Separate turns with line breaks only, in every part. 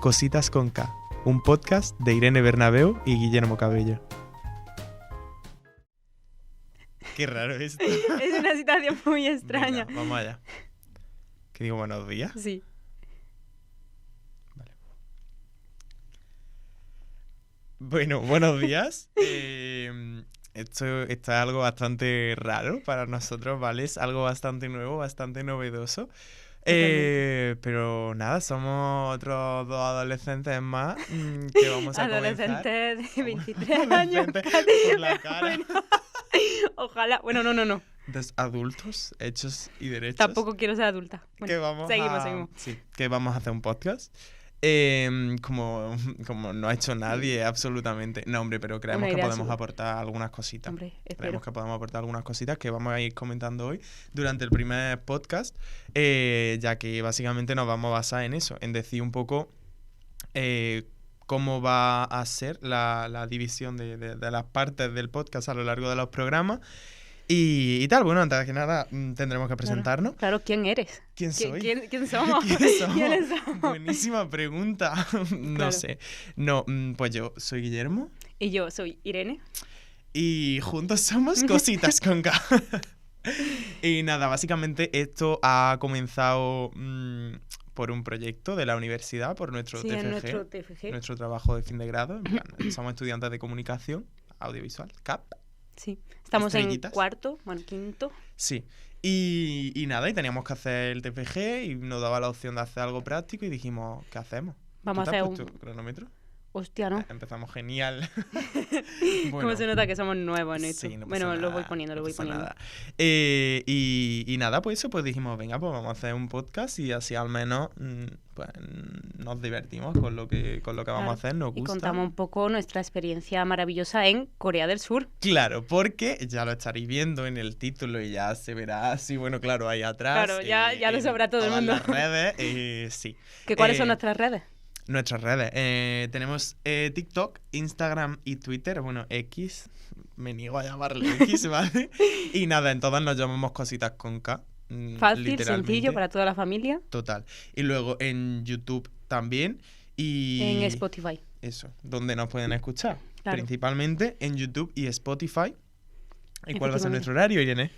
Cositas con K, un podcast de Irene Bernabeu y Guillermo Cabello. Qué raro esto.
Es una situación muy extraña.
Venga, vamos allá. ¿Qué digo buenos días?
Sí.
Vale. Bueno, buenos días. Esto es algo bastante raro para nosotros, ¿vale? Es algo bastante nuevo, bastante novedoso. Pero nada, somos otros dos adolescentes más que vamos a comenzar.
Adolescentes de 23 años.
Por la cara.
Bueno, ojalá. Bueno, no.
Dos adultos hechos y derechos.
Tampoco quiero ser adulta. Bueno,
Que vamos
seguimos.
Sí, que vamos a hacer un podcast. Como no ha hecho nadie, absolutamente. No, hombre, pero creemos que podemos aportar algunas cositas.
Hombre,
creemos que podemos aportar algunas cositas que vamos a ir comentando hoy durante el primer podcast, ya que básicamente nos vamos a basar en eso, en decir un poco cómo va a ser la división de las partes del podcast a lo largo de los programas. Y tal, bueno, antes de que nada tendremos que presentarnos.
Claro, ¿quién eres?
¿Quién soy?
¿Quién somos?
¿Quiénes somos? Buenísima pregunta. No sé. No, pues yo soy Guillermo.
Y yo soy Irene.
Y juntos somos Cositas con K. Y nada, básicamente esto ha comenzado por un proyecto de la universidad, por nuestro TFG. Nuestro trabajo de fin de grado. En plan, somos estudiantes de comunicación audiovisual, CAP.
Sí, estamos en quinto.
Sí, y nada, y teníamos que hacer el TFG y nos daba la opción de hacer algo práctico y dijimos, ¿qué hacemos?
Vamos a hacer un
cronómetro.
Hostia, ¿no?
Empezamos genial.
Bueno, ¿cómo se nota que somos nuevos en esto?
Sí, no
bueno,
nada,
lo voy poniendo.
Nada. Y nada, pues eso, pues dijimos, venga, pues vamos a hacer un podcast y así al menos pues nos divertimos con lo que vamos a hacer, nos gusta.
Y contamos un poco nuestra experiencia maravillosa en Corea del Sur.
Claro, porque ya lo estaréis viendo en el título y ya se verá así, bueno, claro, ahí atrás.
Claro, ya lo sabrá todo el mundo.
En las redes, sí.
¿Cuáles son nuestras redes?
Nuestras redes. Tenemos TikTok, Instagram y Twitter. Bueno, X. Me niego a llamarle X, ¿vale? Y nada, en todas nos llamamos Cositas con K.
Fácil, sencillo, para toda la familia.
Total. Y luego en YouTube también. Y
en Spotify.
Eso, donde nos pueden escuchar.
Claro.
Principalmente en YouTube y Spotify. ¿Y cuál va a ser nuestro horario, Irene?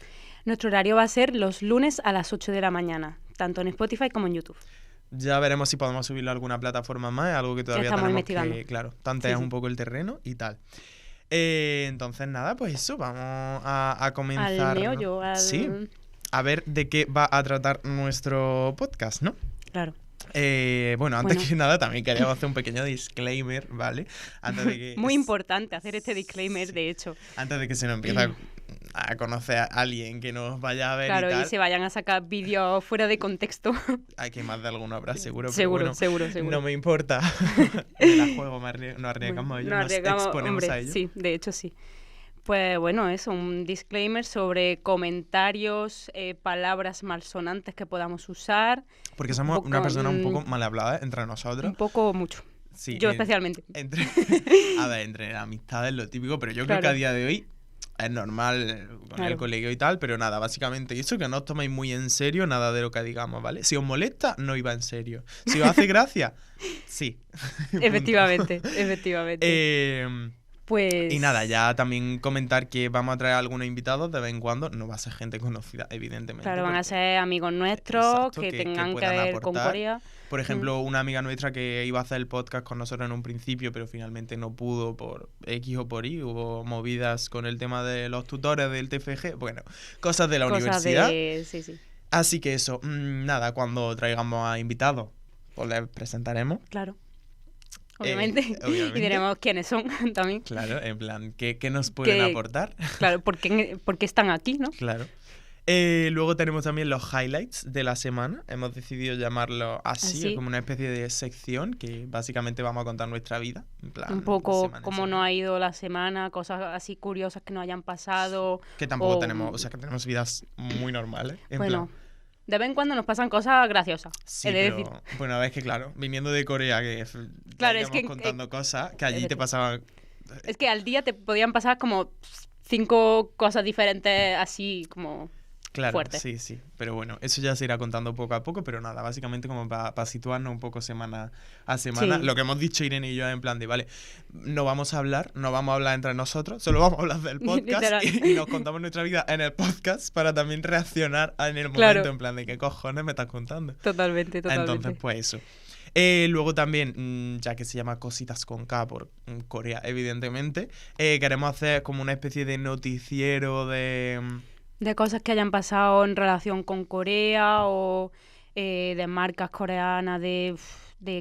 Nuestro horario va a ser los lunes a las 8 de la mañana, tanto en Spotify como en YouTube.
Ya veremos si podemos subirlo a alguna plataforma más, algo que todavía tenemos que, claro, tantear un poco el terreno y tal. Entonces, nada, pues eso, vamos a comenzar.
Al meollo,
Sí, a ver de qué va a tratar nuestro podcast, ¿no?
Claro.
Bueno, antes que nada, también queríamos hacer un pequeño disclaimer, ¿vale? Antes de que
muy importante hacer este disclaimer, de hecho.
Antes de que se nos empiece a conocer a alguien que nos vaya a ver
y
tal.
Y se vayan a sacar vídeos fuera de contexto.
Hay que más de alguno habrá, seguro.
Seguro.
No me importa. Me la juego, no arriesgamos ellos, nos exponemos
hombre,
a ellos.
Sí, de hecho sí. Pues bueno, eso, un disclaimer sobre comentarios, palabras malsonantes que podamos usar.
Porque somos una persona un poco mal hablada entre nosotros.
Un poco mucho.
Sí,
yo especialmente.
Entre amistades lo típico, pero yo creo que a día de hoy es normal con el colegio y tal, pero nada, básicamente eso, que no os toméis muy en serio nada de lo que digamos, ¿vale? Si os molesta, no iba en serio. Si os hace gracia, sí.
Efectivamente. Pues...
Y nada, ya también comentar que vamos a traer algunos invitados de vez en cuando. No va a ser gente conocida, evidentemente.
Claro, van a ser amigos nuestros que tengan que ver con Corea.
Por ejemplo, una amiga nuestra que iba a hacer el podcast con nosotros en un principio, pero finalmente no pudo por X o por Y. Hubo movidas con el tema de los tutores del TFG. Bueno, cosas de la universidad.
Sí.
Así que eso, nada, cuando traigamos a invitados, pues les presentaremos.
Claro. Obviamente. Y diremos quiénes son también.
Claro, en plan, ¿qué nos pueden aportar?
Claro, ¿por qué están aquí, no?
Claro. Luego tenemos también los highlights de la semana. Hemos decidido llamarlo así, como una especie de sección que básicamente vamos a contar nuestra vida. En plan,
un poco cómo nos ha ido la semana, cosas así curiosas que nos hayan pasado.
Que tampoco tenemos, que tenemos vidas muy normales.
De vez en cuando nos pasan cosas graciosas.
Sí, pero bueno, es que claro, viniendo de Corea, que
claro,
contando cosas que allí te pasaban.
Es que al día te podían pasar como 5 cosas diferentes así como...
Claro,
fuertes.
sí. Pero bueno, eso ya se irá contando poco a poco, pero nada, básicamente como para situarnos un poco semana a semana.
Sí.
Lo que hemos dicho Irene y yo en plan de, vale, no vamos a hablar entre nosotros, solo vamos a hablar del podcast y nos contamos nuestra vida en el podcast para también reaccionar en el momento, en plan de, ¿qué cojones me estás contando?
Totalmente.
Entonces, pues eso. Luego también, ya que se llama Cositas con K por Corea, evidentemente, queremos hacer como una especie de noticiero de
cosas que hayan pasado en relación con Corea o de marcas coreanas, de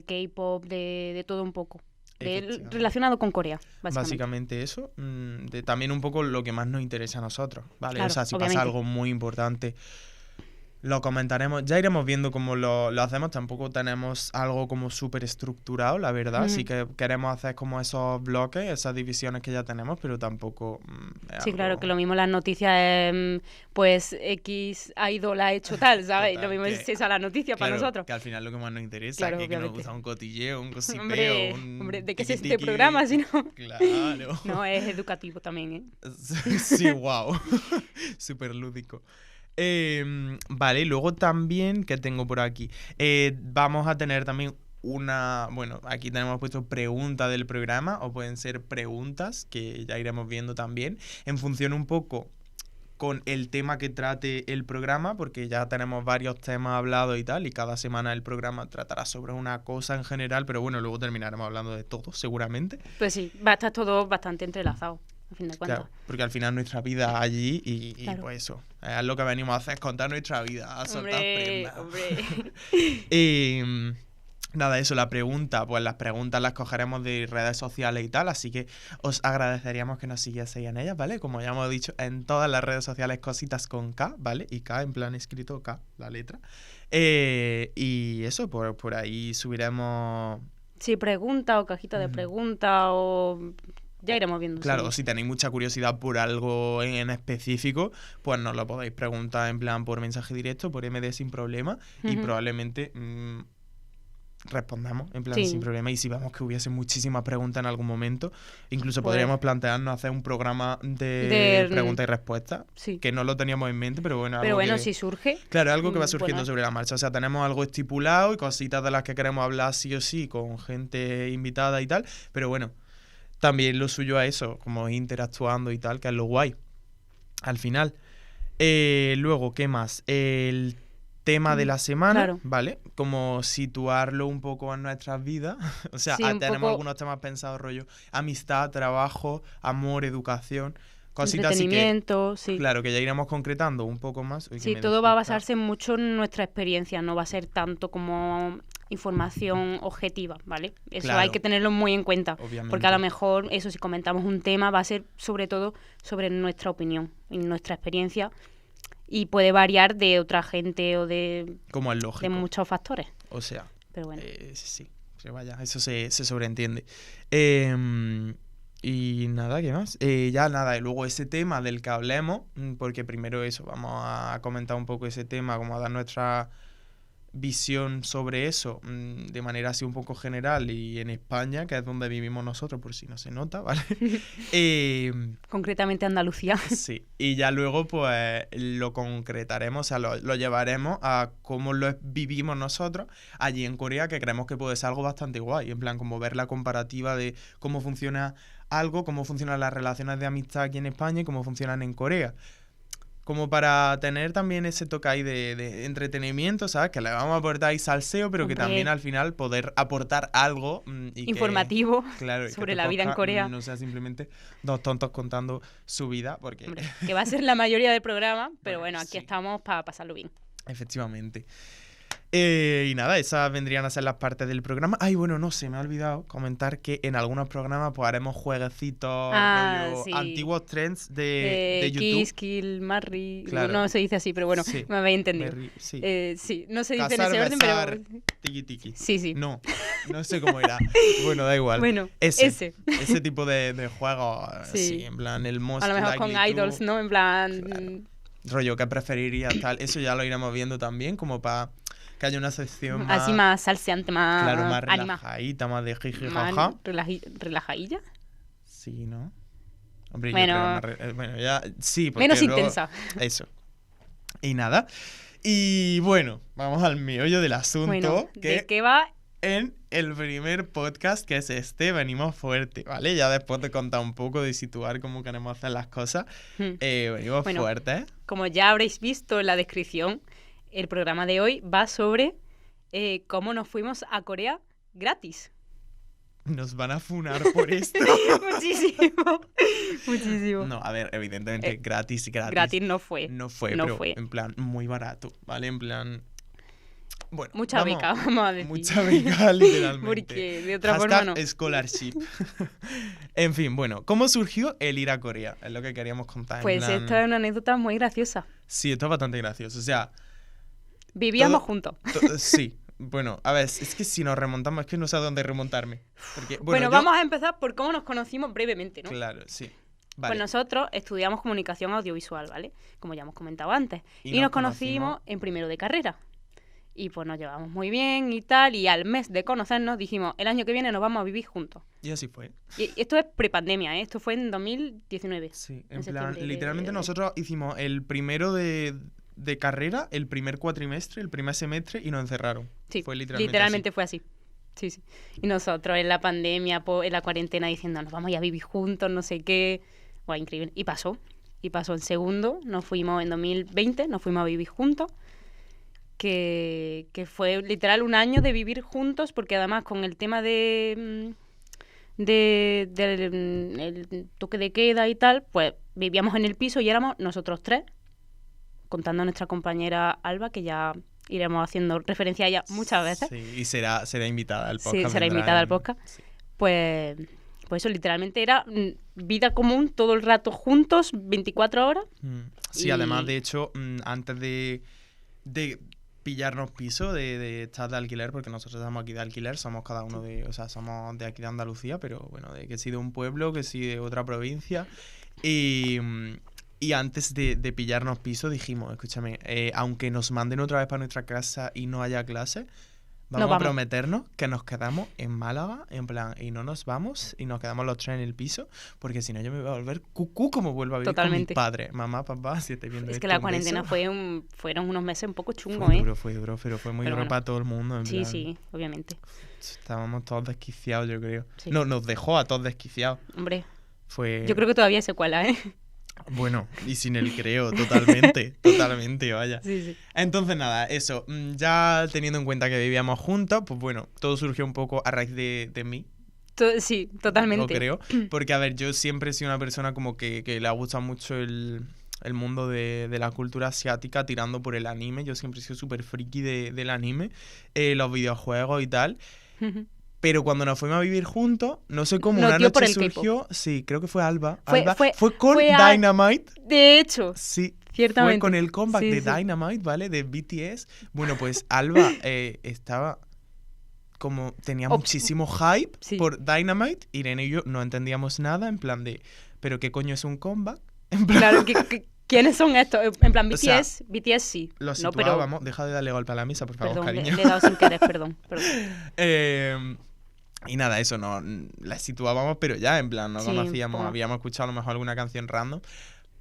K-pop, de todo un poco. Relacionado con Corea,
básicamente eso. También un poco lo que más nos interesa a nosotros, ¿vale?
Claro,
o sea, si
obviamente.
pasa algo muy importante, lo comentaremos. Ya iremos viendo cómo lo hacemos. Tampoco tenemos algo como súper estructurado, la verdad. Sí que queremos hacer como esos bloques, esas divisiones que ya tenemos, pero tampoco
sí, algo... claro, que lo mismo las noticias pues X idol ha hecho tal, ¿sabes?
Total,
lo mismo es esa la noticia para nosotros.
Que al final lo que más nos interesa,
claro,
que nos gusta un cotilleo, un cosipeo,
hombre, ¿de qué es este programa si no?
Claro.
No, es educativo también, ¿eh?
Sí, wow. Súper lúdico. Vale, y luego también, ¿qué tengo por aquí? Vamos a tener también bueno, aquí tenemos puesto pregunta del programa, o pueden ser preguntas, que ya iremos viendo también, en función un poco con el tema que trate el programa, porque ya tenemos varios temas hablados y tal, y cada semana el programa tratará sobre una cosa en general, pero bueno, luego terminaremos hablando de todo, seguramente.
Pues sí, va a estar todo bastante entrelazado. A fin de cuentas.
Claro, porque al final nuestra vida allí y pues eso, es lo que venimos a hacer, es contar nuestra vida, a soltar prendas. Y nada, eso, la pregunta, pues las preguntas las cogeremos de redes sociales y tal, así que os agradeceríamos que nos siguieseis en ellas, ¿vale? Como ya hemos dicho, en todas las redes sociales Cositas con K, ¿vale? Y K en plan escrito K, la letra. Y eso, por ahí subiremos...
Sí, pregunta o cajita de pregunta o... Ya iremos viendo.
Claro, si tenéis mucha curiosidad por algo en específico, pues nos lo podéis preguntar en plan por mensaje directo, por MD sin problema, y probablemente respondamos en plan sin problema. Y si vemos que hubiese muchísimas preguntas en algún momento, incluso podríamos plantearnos hacer un programa de preguntas y respuestas, que no lo teníamos en mente, pero bueno.
Pero bueno, si surge.
Claro, algo que va surgiendo sobre la marcha. O sea, tenemos algo estipulado y cositas de las que queremos hablar sí o sí con gente invitada y tal, pero bueno. También lo suyo a eso, como interactuando y tal, que es lo guay. Al final. Luego, ¿qué más? El tema de la semana, ¿vale? Como situarlo un poco en nuestras vidas. O sea, tenemos algunos temas pensados, rollo amistad, trabajo, amor, educación. Cositas
entretenimiento,
así que, claro, que ya iremos concretando un poco más.
Sí, todo va a basarse mucho en nuestra experiencia, no va a ser tanto como información objetiva, ¿vale? Eso hay que tenerlo muy en cuenta, obviamente. Porque a lo mejor eso, si comentamos un tema, va a ser sobre todo sobre nuestra opinión y nuestra experiencia, y puede variar de otra gente o de,
como es lógico,
de muchos factores.
O sea,
pero bueno.
Sí, pero vaya, eso se sobreentiende. Y nada, ¿qué más? Ya nada, y luego ese tema del que hablemos, porque primero eso, vamos a comentar un poco ese tema, como a dar nuestra visión sobre eso de manera así un poco general y en España, que es donde vivimos nosotros, por si no se nota, ¿vale?
Concretamente Andalucía.
Sí, y ya luego pues lo concretaremos, o sea, lo llevaremos a cómo lo vivimos nosotros allí en Corea, que creemos que puede ser algo bastante guay, en plan como ver la comparativa de cómo funciona algo, cómo funcionan las relaciones de amistad aquí en España y cómo funcionan en Corea. Como para tener también ese toque ahí de entretenimiento, ¿sabes? Que le vamos a aportar ahí salseo, pero que también al final poder aportar algo
informativo
sobre
la vida en Corea.
No sea simplemente dos tontos contando su vida, porque...
Hombre, que va a ser la mayoría del programa, pero bueno, aquí estamos para pasarlo bien.
Efectivamente. Y nada, esas vendrían a ser las partes del programa. Ay, bueno, no, se me ha olvidado comentar que en algunos programas pues haremos jueguecitos, antiguos trends de YouTube.
Kiss, Kill, Marry, no se dice así, pero bueno, me habéis entendido. Sí, no se dice en ese orden, pero...
Tiki tiki.
Sí.
No sé cómo era. Bueno, da igual.
Bueno,
ese tipo de juegos, sí, en plan el Most
a lo mejor con idols, ¿no? En plan...
Claro. Rollo, ¿qué preferirías? Tal. Eso ya lo iremos viendo también, como para... que haya una sección más...
Así más salseante, más...
Claro, más relajadita, más de jiji, jaja.
¿Relajadilla?
Sí, ¿no? Hombre,
bueno,
yo creo más... bueno, ya... Sí, porque
menos intensa.
Eso. Y nada. Y bueno, vamos al meollo del asunto.
Bueno, ¿de qué va?
En el primer podcast, que es venimos fuerte, ¿vale? Ya después de contar un poco, de situar cómo queremos hacer las cosas, venimos fuertes.
Como ya habréis visto en la descripción, el programa de hoy va sobre cómo nos fuimos a Corea gratis.
Nos van a funar por esto.
Muchísimo.
No, a ver, evidentemente gratis.
Gratis no fue.
Pero en plan muy barato, ¿vale? En plan... Bueno,
mucha beca, vamos a decir.
Mucha beca, literalmente.
Porque de otra forma no.
Scholarship. En fin, bueno, ¿cómo surgió el ir a Corea? Es lo que queríamos contar.
Pues esto es una anécdota muy graciosa.
Sí, esto es bastante gracioso. O sea...
Vivíamos juntos.
Sí. Bueno, a ver, es que si nos remontamos, es que no sé a dónde remontarme. Porque,
vamos a empezar por cómo nos conocimos brevemente, ¿no?
Claro, sí.
Vale. Pues nosotros estudiamos comunicación audiovisual, ¿vale? Como ya hemos comentado antes. Y nos conocimos en primero de carrera. Y pues nos llevamos muy bien y tal. Y al mes de conocernos dijimos, el año que viene nos vamos a vivir juntos.
Y así fue.
Y esto es prepandemia, ¿eh? Esto fue en 2019.
Sí, en plan, literalmente nosotros hicimos el primero de carrera, el primer cuatrimestre, el primer semestre y nos encerraron.
Sí,
fue
literalmente fue así. Sí. Y nosotros en la pandemia, en la cuarentena, diciendo, nos vamos a vivir juntos, no sé qué. Bueno, increíble. Y pasó en segundo, nos fuimos en 2020, nos fuimos a vivir juntos. Que fue literal un año de vivir juntos, porque además con el tema del toque de queda y tal, pues vivíamos en el piso y éramos nosotros tres, contando a nuestra compañera Alba, que ya iremos haciendo referencia a ella muchas veces.
Sí, y será invitada al podcast.
Sí, será invitada al podcast. Sí. Pues eso literalmente era vida común todo el rato juntos, 24 horas.
Sí, además, de hecho, antes de pillarnos piso, de estar de alquiler, porque nosotros estamos aquí de alquiler, somos cada uno somos de aquí de Andalucía, pero bueno, que sí de un pueblo, que sí de otra provincia. Y antes de pillarnos piso dijimos, escúchame, aunque nos manden otra vez para nuestra casa y no haya clase, vamos a prometernos que nos quedamos en Málaga, en plan, y no nos vamos, y nos quedamos los tres en el piso, porque si no yo me voy a volver cucú como vuelvo a vivir con mis padres. Mamá, papá, si estáis viendo esto.
Es que la cuarentena fueron unos meses un poco chungos,
Fue duro, pero fue muy duro para todo el mundo. En plan,
sí, obviamente.
Estábamos todos desquiciados, yo creo.
Sí.
No, nos dejó a todos desquiciados.
Hombre, yo creo que todavía hay secuela, ¿eh?
Bueno, y sin el creo, totalmente, vaya.
Sí.
Entonces, nada, eso, ya teniendo en cuenta que vivíamos juntos, pues bueno, todo surgió un poco a raíz de mí.
Sí, totalmente.
Lo creo, porque a ver, yo siempre he sido una persona como que le ha gustado mucho el mundo de la cultura asiática, tirando por el anime. Yo siempre he sido súper friki del anime, los videojuegos y tal. Pero cuando nos fuimos a vivir juntos, no sé cómo, una noche surgió... Sí, creo que fue Alba. Fue con Dynamite.
De hecho.
Sí,
ciertamente.
Fue con el comeback de Dynamite, ¿vale? De BTS. Bueno, pues Alba estaba... como tenía muchísimo hype por Dynamite. Irene y yo no entendíamos nada, en plan de... ¿Pero qué coño es un comeback? En plan,
claro, ¿quiénes son estos? En plan, BTS, o sea, BTS sí.
Lo situábamos. Deja de darle golpe a la mesa, por favor, cariño.
Le he dado sin querer, perdón.
Y nada, eso, la situábamos, pero ya, en plan, no conocíamos, habíamos escuchado a lo mejor alguna canción random,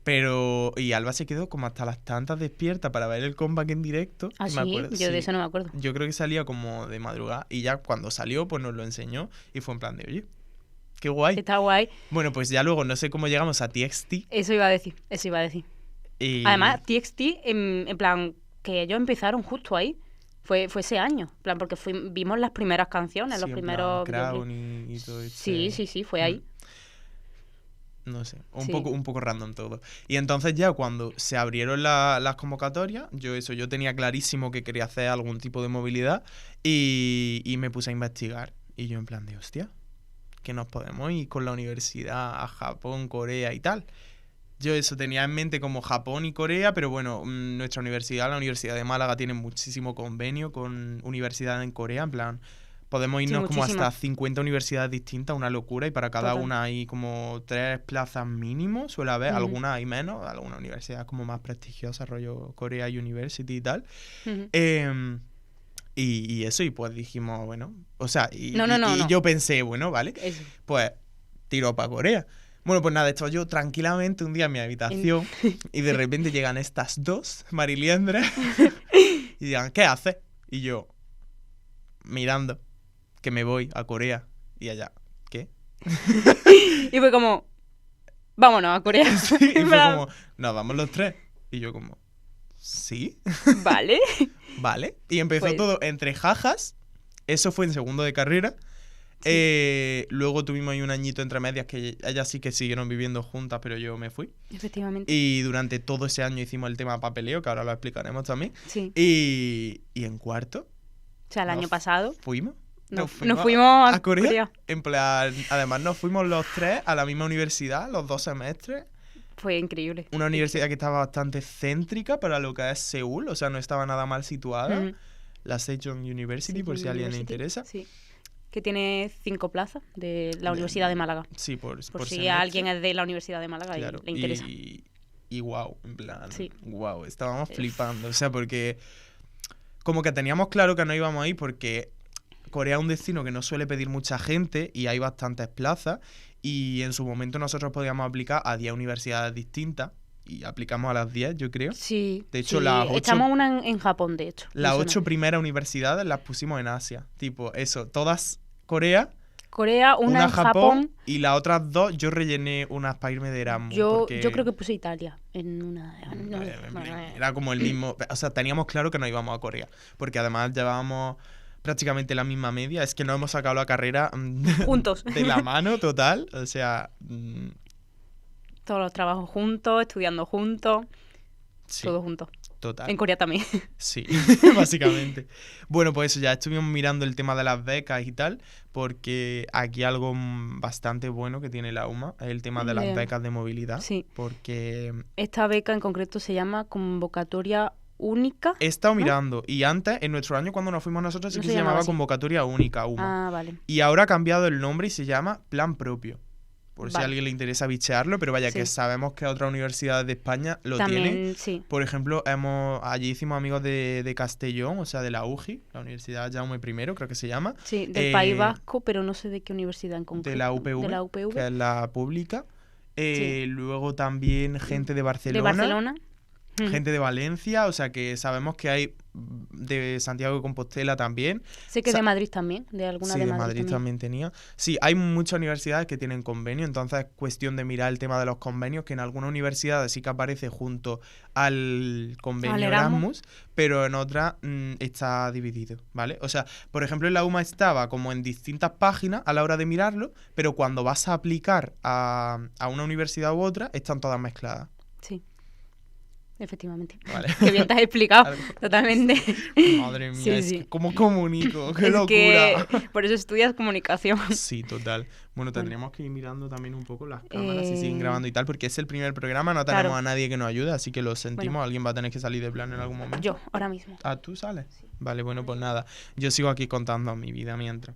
pero... Y Alba se quedó como hasta las tantas despierta para ver el comeback en directo.
¿Ah, sí? Yo de eso no me acuerdo.
Yo creo que salía como de madrugada, y ya cuando salió, pues nos lo enseñó, y fue en plan de, oye, qué guay.
Está guay.
Bueno, pues ya luego, no sé cómo llegamos a TXT.
Eso iba a decir. Y... Además, TXT, en plan, que ellos empezaron justo ahí. Fue ese año, en plan, porque vimos las primeras canciones, los primeros...
Crown y todo esto.
Sí, fue ahí.
No sé, un poco random todo. Y entonces ya cuando se abrieron las convocatorias, yo tenía clarísimo que quería hacer algún tipo de movilidad y me puse a investigar. Y yo en plan de, hostia, que nos podemos ir con la universidad a Japón, Corea y tal. Yo eso tenía en mente como Japón y Corea, pero bueno, nuestra universidad, la Universidad de Málaga, tiene muchísimo convenio con universidades en Corea, en plan, podemos irnos como hasta 50 universidades distintas, una locura, y para cada una hay como 3 plazas mínimo, suele haber, algunas hay menos, algunas universidades como más prestigiosas, rollo Korea University y tal. Y eso, y pues dijimos, bueno, o sea, y yo pensé, bueno, vale, pues tiro para Corea. Bueno, pues nada, estaba yo tranquilamente un día en mi habitación y de repente llegan estas dos, Mariliendres, y digan, ¿qué haces? Y yo, mirando, que me voy a Corea. Y allá, ¿qué?
Y fue como, vámonos a Corea.
Sí, y fue como, nos vamos los tres. Y yo como, ¿sí?
Vale.
Vale. Y empezó
Pues-
todo entre jajas. Eso fue en segundo de carrera. Luego tuvimos ahí un añito entre medias que ellas sí que siguieron viviendo juntas, pero yo me fui.
Efectivamente.
Y durante todo ese año hicimos el tema papeleo, que ahora lo explicaremos también.
Sí.
Y en cuarto
O sea, el año pasado
fuimos.
nos fuimos
a Corea. En plan, además nos fuimos los tres a la misma universidad, los 2 semestres.
Fue increíble.
Una universidad que estaba bastante céntrica para lo que es Seúl, o sea, no estaba nada mal situada.
Ujú.
La Sejong University, por si a alguien le interesa.
Sí. Que tiene 5 plazas de la Universidad de Málaga.
Sí, por
si
semestre.
alguien es de la Universidad de Málaga
Claro,
y le interesa.
Y wow, en plan,
Sí.
wow, estábamos flipando. O sea, porque como que teníamos claro que no íbamos a ir porque Corea es un destino que no suele pedir mucha gente y hay bastantes plazas. Y en su momento nosotros podíamos aplicar a 10 universidades distintas. Y aplicamos a las 10, yo creo.
Sí.
De hecho,
sí.
las 8...
Echamos una en Japón, de hecho.
Las
Me
8
suena.
primeras universidades las pusimos en Asia. Tipo, eso, todas Corea,
Corea, una en Japón.
y las otras 2 yo rellené unas para irme de Erasmus.
Yo
porque
creo que puse Italia en una. No,
era como el mismo... O sea, teníamos claro que no íbamos a Corea. Porque además llevábamos prácticamente la misma media. Es que no hemos sacado la carrera
Juntos.
de la mano total. O sea...
Todos los trabajos juntos, estudiando juntos,
sí,
todo juntos.
total.
En Corea también.
Sí, básicamente. Bueno, pues eso, ya estuvimos mirando el tema de las becas y tal, porque aquí algo bastante bueno que tiene la UMA es el tema de las becas de movilidad.
Sí.
Porque
Esta beca en concreto se llama Convocatoria Única.
he estado mirando y antes, en nuestro año cuando nos fuimos nosotros, sí
No
que
se
se
llamaba
llamaba
así.
Convocatoria Única, UMA.
Ah, vale.
Y ahora ha cambiado el nombre y se llama Plan Propio. Por si a
Vale.
alguien le interesa bichearlo, pero vaya,
Sí.
que sabemos que otras universidades de España lo
También,
tienen.
sí.
Por ejemplo, allí hicimos amigos de Castellón, o sea, de la UJI, la Universidad Jaume I, creo que se llama.
Sí, del País Vasco, pero no sé de qué universidad en concreto.
De la UPV,
De la UPV.
que es la pública.
Sí.
Luego también gente de Barcelona.
De Barcelona.
Gente de Valencia, o sea que sabemos que hay de Santiago de Compostela también.
Sé que de Madrid también, de alguna
Sí,
de
de
Madrid,
Madrid también tenía. Sí, hay muchas universidades que tienen convenio, entonces es cuestión de mirar el tema de los convenios, que en algunas universidades sí que aparece junto al convenio
Al Erasmus.
Erasmus, pero en otras está dividido, ¿vale? O sea, por ejemplo, en la UMA estaba como en distintas páginas a la hora de mirarlo, pero cuando vas a aplicar a una universidad u otra, están todas mezcladas.
Sí. Efectivamente.
Vale.
Qué bien te has explicado.
Algo-
Totalmente.
Madre mía,
Sí,
es
sí.
que ¿cómo comunico? ¡Qué
Es
locura!
que por eso estudias comunicación.
Sí, total. Bueno, tendríamos que ir mirando también un poco las cámaras si siguen grabando y tal, porque es el primer programa, no tenemos
Claro.
a nadie que nos ayude, así que lo sentimos,
Bueno.
alguien va a tener que salir de plano en algún momento.
Yo, ahora mismo.
Ah, ¿tú sales? Vale, bueno, pues nada, yo sigo aquí contando mi vida mientras.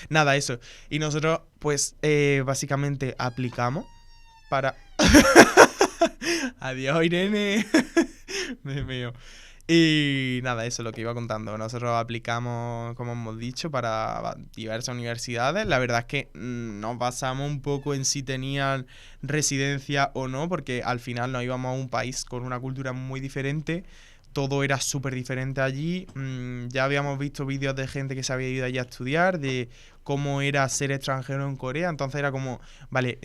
Nada, eso. Y nosotros, pues, básicamente aplicamos para... Adiós, Irene. Me meo. Y nada, eso es lo que iba contando. Nosotros aplicamos, como hemos dicho, para diversas universidades. La verdad es que nos basamos un poco en si tenían residencia o no, porque al final nos íbamos a un país con una cultura muy diferente. Todo era súper diferente allí. Ya habíamos visto vídeos de gente que se había ido allí a estudiar, de cómo era ser extranjero en Corea. Entonces era como, vale,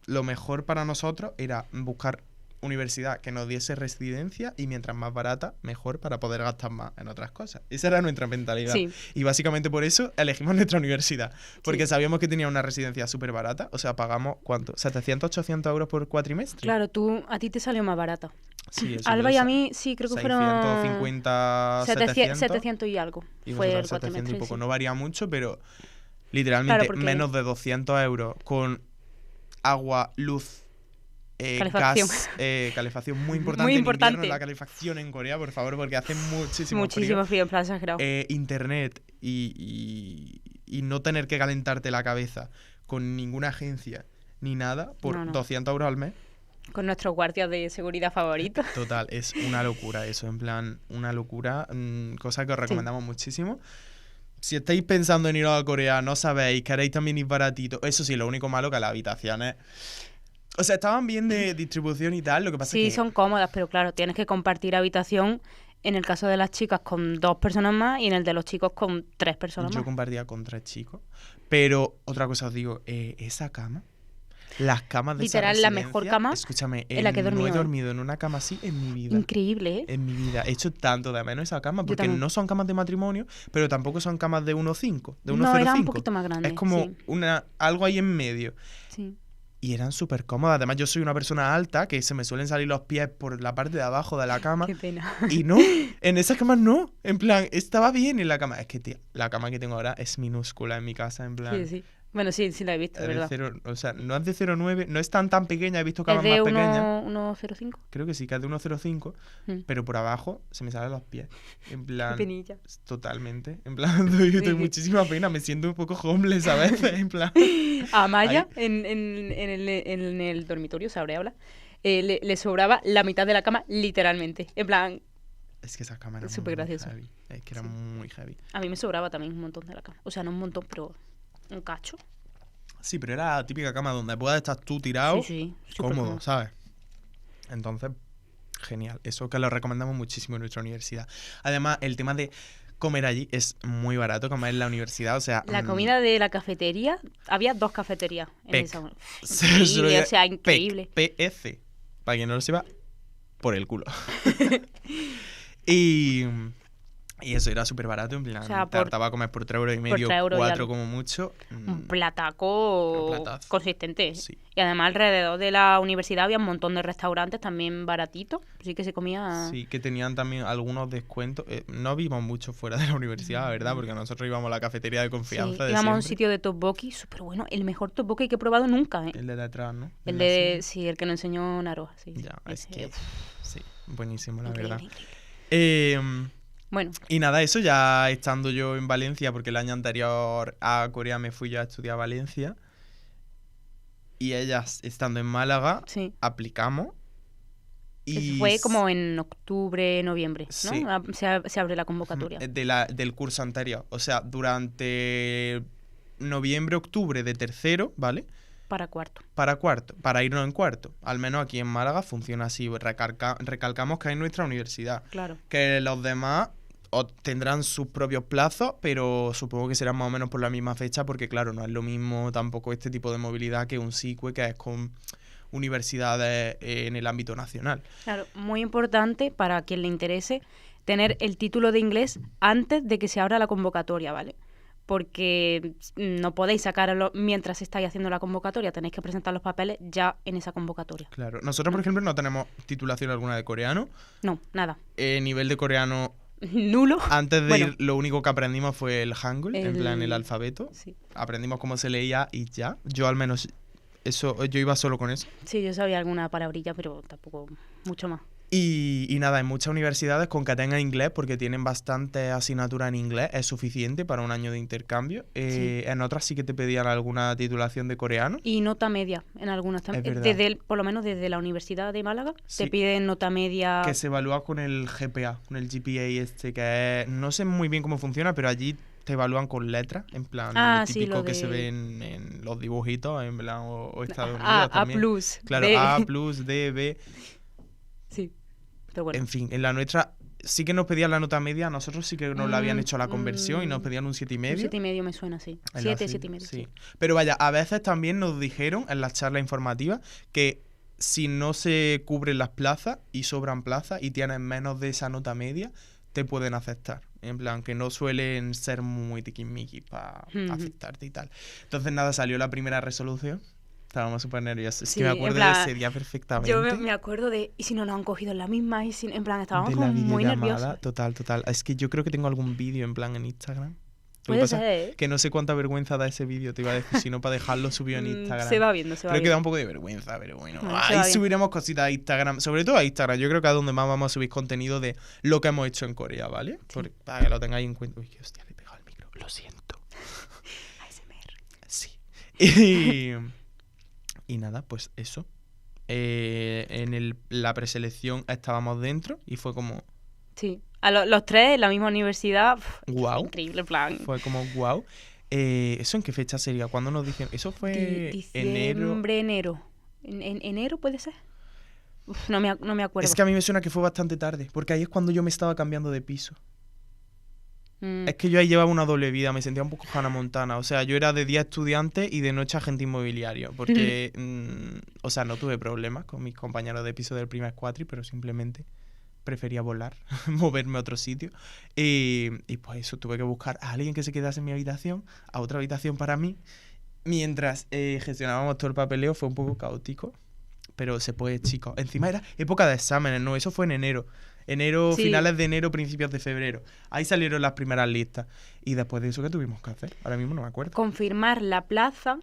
lo mejor para nosotros era buscar universidad que nos diese residencia y mientras más barata, mejor para poder gastar más en otras cosas. Esa era nuestra mentalidad.
Sí.
Y básicamente por eso elegimos nuestra universidad. Porque
Sí.
sabíamos que tenía una residencia súper barata. O sea, pagamos, ¿cuánto? ¿700, 800 euros por cuatrimestre?
Claro, a ti te salió más barata.
Sí, eso
Alba
yo
y a
sé.
mí, sí, creo que fueron
650, 700.
700 y algo.
Y
Fue
vosotros
el
700 y
cuatrimestre,
poco.
sí.
No varía mucho, pero literalmente
porque-
menos de 200 euros con agua, luz,
Calefacción.
gas, calefacción muy importante.
Muy
En
importante.
invierno, la calefacción en Corea, por favor, porque hace muchísimo
Muchísimo frío, en plan exagerado.
Internet y no tener que calentarte la cabeza con ninguna agencia ni nada por
No, no.
200 euros al mes.
Con nuestros guardias de seguridad favoritos.
Total, es una locura eso, en plan, una locura, cosa que os recomendamos muchísimo. si estáis pensando en ir a Corea, no sabéis, queréis también ir baratito. Eso sí, lo único malo que las habitaciones... O sea, estaban bien de distribución y tal, lo que pasa es que...
Sí, son cómodas, pero claro, tienes que compartir habitación en el caso de las chicas con 2 personas más y en el de los chicos con 3 personas más.
Yo compartía con 3 chicos. Pero otra cosa os digo, esa cama... Las camas de
literal,
esa
la mejor cama
escúchame,
en la que he dormido.
No he dormido en una cama así en mi vida.
Increíble, ¿eh?
En mi vida. He hecho tanto de menos esa cama porque no son camas de matrimonio, pero tampoco son camas de 1,5, de 1,05.
No, era un poquito más grande.
Es como algo ahí en medio.
Sí.
Y eran súper cómodas. Además, yo soy una persona alta que se me suelen salir los pies por la parte de abajo de la cama.
Qué pena.
Y no, en esas camas no. En plan, estaba bien en la cama. Es que, tía, la cama que tengo ahora es minúscula en mi casa, en plan...
Sí. Bueno, sí la he visto, ¿verdad?
O sea, no es de 0,9, no es tan pequeña, he visto camas más pequeñas.
¿Es de 1,05?
Creo que sí, que es de 1,05, pero por abajo se me salen los pies. En plan...
Penilla.
Totalmente. En plan, yo tengo muchísima pena, me siento un poco homeless a veces, en plan...
A Maya, en el dormitorio, sabré hablar, le sobraba la mitad de la cama, literalmente. En plan...
Es que esa cama era
súper graciosa.
Heavy. Es que era muy heavy.
A mí me sobraba también un montón de la cama. O sea, no un montón, pero... un cacho.
Sí, pero era la típica cama donde puedas estar tú tirado, cómodo, ¿sabes? Entonces, genial. Eso que lo recomendamos muchísimo en nuestra universidad. Además, el tema de comer allí es muy barato, comer en la universidad, o sea...
La comida de la cafetería, había 2 cafeterías en esa.
Increíble,
o sea, increíble.
PF, para quien no lo sepa, por el culo. Y eso era súper barato, en plan, te hartaba a comer por 3,5 €, 4 como mucho.
Un plataco consistente.
Sí.
Y además alrededor de la universidad había un montón de restaurantes también baratitos, así que se comía...
Sí, que tenían también algunos descuentos. No vimos mucho fuera de la universidad, ¿verdad? Porque nosotros íbamos a la cafetería de confianza de
íbamos a un
siempre.
sitio de tteokbokki súper bueno, el mejor tteokbokki que he probado nunca, ¿eh?
El de detrás, ¿no?
El que nos enseñó Naroa, sí.
Ya, es que... Sí, buenísimo, la verdad.
Increíble. Bueno.
Y nada, eso ya estando yo en Valencia, porque el año anterior a Corea me fui yo a estudiar a Valencia. Y ellas, estando en Málaga, aplicamos.
Y fue como en octubre, noviembre, ¿no?
Sí.
Se abre la convocatoria.
Del curso anterior. O sea, durante noviembre, octubre de tercero, ¿vale?
Para cuarto.
Para irnos en cuarto. Al menos aquí en Málaga funciona así. Recalcamos que hay nuestra universidad.
Claro.
Que los demás tendrán sus propios plazos, pero supongo que serán más o menos por la misma fecha, porque claro, no es lo mismo tampoco este tipo de movilidad que un SICUE, que es con universidades en el ámbito nacional.
Claro, muy importante para quien le interese tener el título de inglés antes de que se abra la convocatoria, ¿vale? Porque no podéis sacarlo mientras estáis haciendo la convocatoria, tenéis que presentar los papeles ya en esa convocatoria.
Claro, nosotros por ejemplo no tenemos titulación alguna de coreano.
No, nada.
Nivel de coreano...
nulo.
Antes de ir, lo único que aprendimos fue el hangul, en plan el alfabeto.
Sí.
Aprendimos cómo se leía y ya. Yo al menos, yo iba solo con eso.
Sí, yo sabía alguna palabrilla, pero tampoco mucho más.
Y nada, en muchas universidades con que tengas inglés, porque tienen bastantes asignaturas en inglés, es suficiente para un año de intercambio. En otras sí que te pedían alguna titulación de coreano.
Y nota media, en algunas también. Por lo menos desde la Universidad de Málaga, te piden nota media.
Que se evalúa con el GPA, con el GPA que es, no sé muy bien cómo funciona, pero allí te evalúan con letras, en plan, lo típico que se ve en los dibujitos, en plan, o Estados Unidos también.
A+.
Claro,
D.
A+, D, B...
Sí, pero bueno.
En fin, en la nuestra sí que nos pedían la nota media, nosotros sí que nos la habían hecho la conversión y nos pedían un 7,5.
Un 7,5 me suena, sí. 7,5.
Sí. Pero vaya, a veces también nos dijeron en las charlas informativas que si no se cubren las plazas y sobran plazas y tienes menos de esa nota media, te pueden aceptar. En plan, que no suelen ser muy tiquismiquis para aceptarte y tal. Entonces nada, salió la primera resolución. Estábamos súper nerviosos. Es que me acuerdo de ese día perfectamente.
Yo me acuerdo de, ¿y si no nos han cogido en la misma? Y si, en plan, estábamos como muy nerviosos.
Total. Es que yo creo que tengo algún vídeo en plan en Instagram.
Puede ser.
Que no sé cuánta vergüenza da ese vídeo, te iba a decir, sino para dejarlo subido en Instagram.
Se va viendo.
Creo que da un poco de vergüenza, pero bueno. Ahí subiremos cositas a Instagram, sobre todo a Instagram. Yo creo que es donde más vamos a subir contenido de lo que hemos hecho en Corea, ¿vale?
Sí.
Para que lo tengáis en cuenta. Uy, qué hostia, le he pegado el micro. Lo siento.
ASMR.
Sí. Y nada, pues eso. En la preselección estábamos dentro y fue como...
Sí, los tres en la misma universidad.
Wow.
Increíble plan.
Fue como wow. ¿Eso en qué fecha sería? ¿Cuándo nos dijeron? Eso fue
enero. ¿Enero puede ser? No me acuerdo.
Es que a mí me suena que fue bastante tarde, porque ahí es cuando yo me estaba cambiando de piso. Es que yo ahí llevaba una doble vida, me sentía un poco Hannah Montana. O sea, yo era de día estudiante y de noche agente inmobiliario. Porque, o sea, no tuve problemas con mis compañeros de piso del primer cuatri, pero simplemente prefería volar, moverme a otro sitio. Y pues eso, tuve que buscar a alguien que se quedase en mi habitación, a otra habitación para mí. Mientras gestionábamos todo el papeleo, fue un poco caótico. Pero se puede, chicos. Encima era época de exámenes, ¿no? Eso fue en enero. Sí. Finales de enero, principios de febrero. Ahí salieron las primeras listas. Y después de eso, ¿qué tuvimos que hacer? Ahora mismo no me acuerdo.
Confirmar la plaza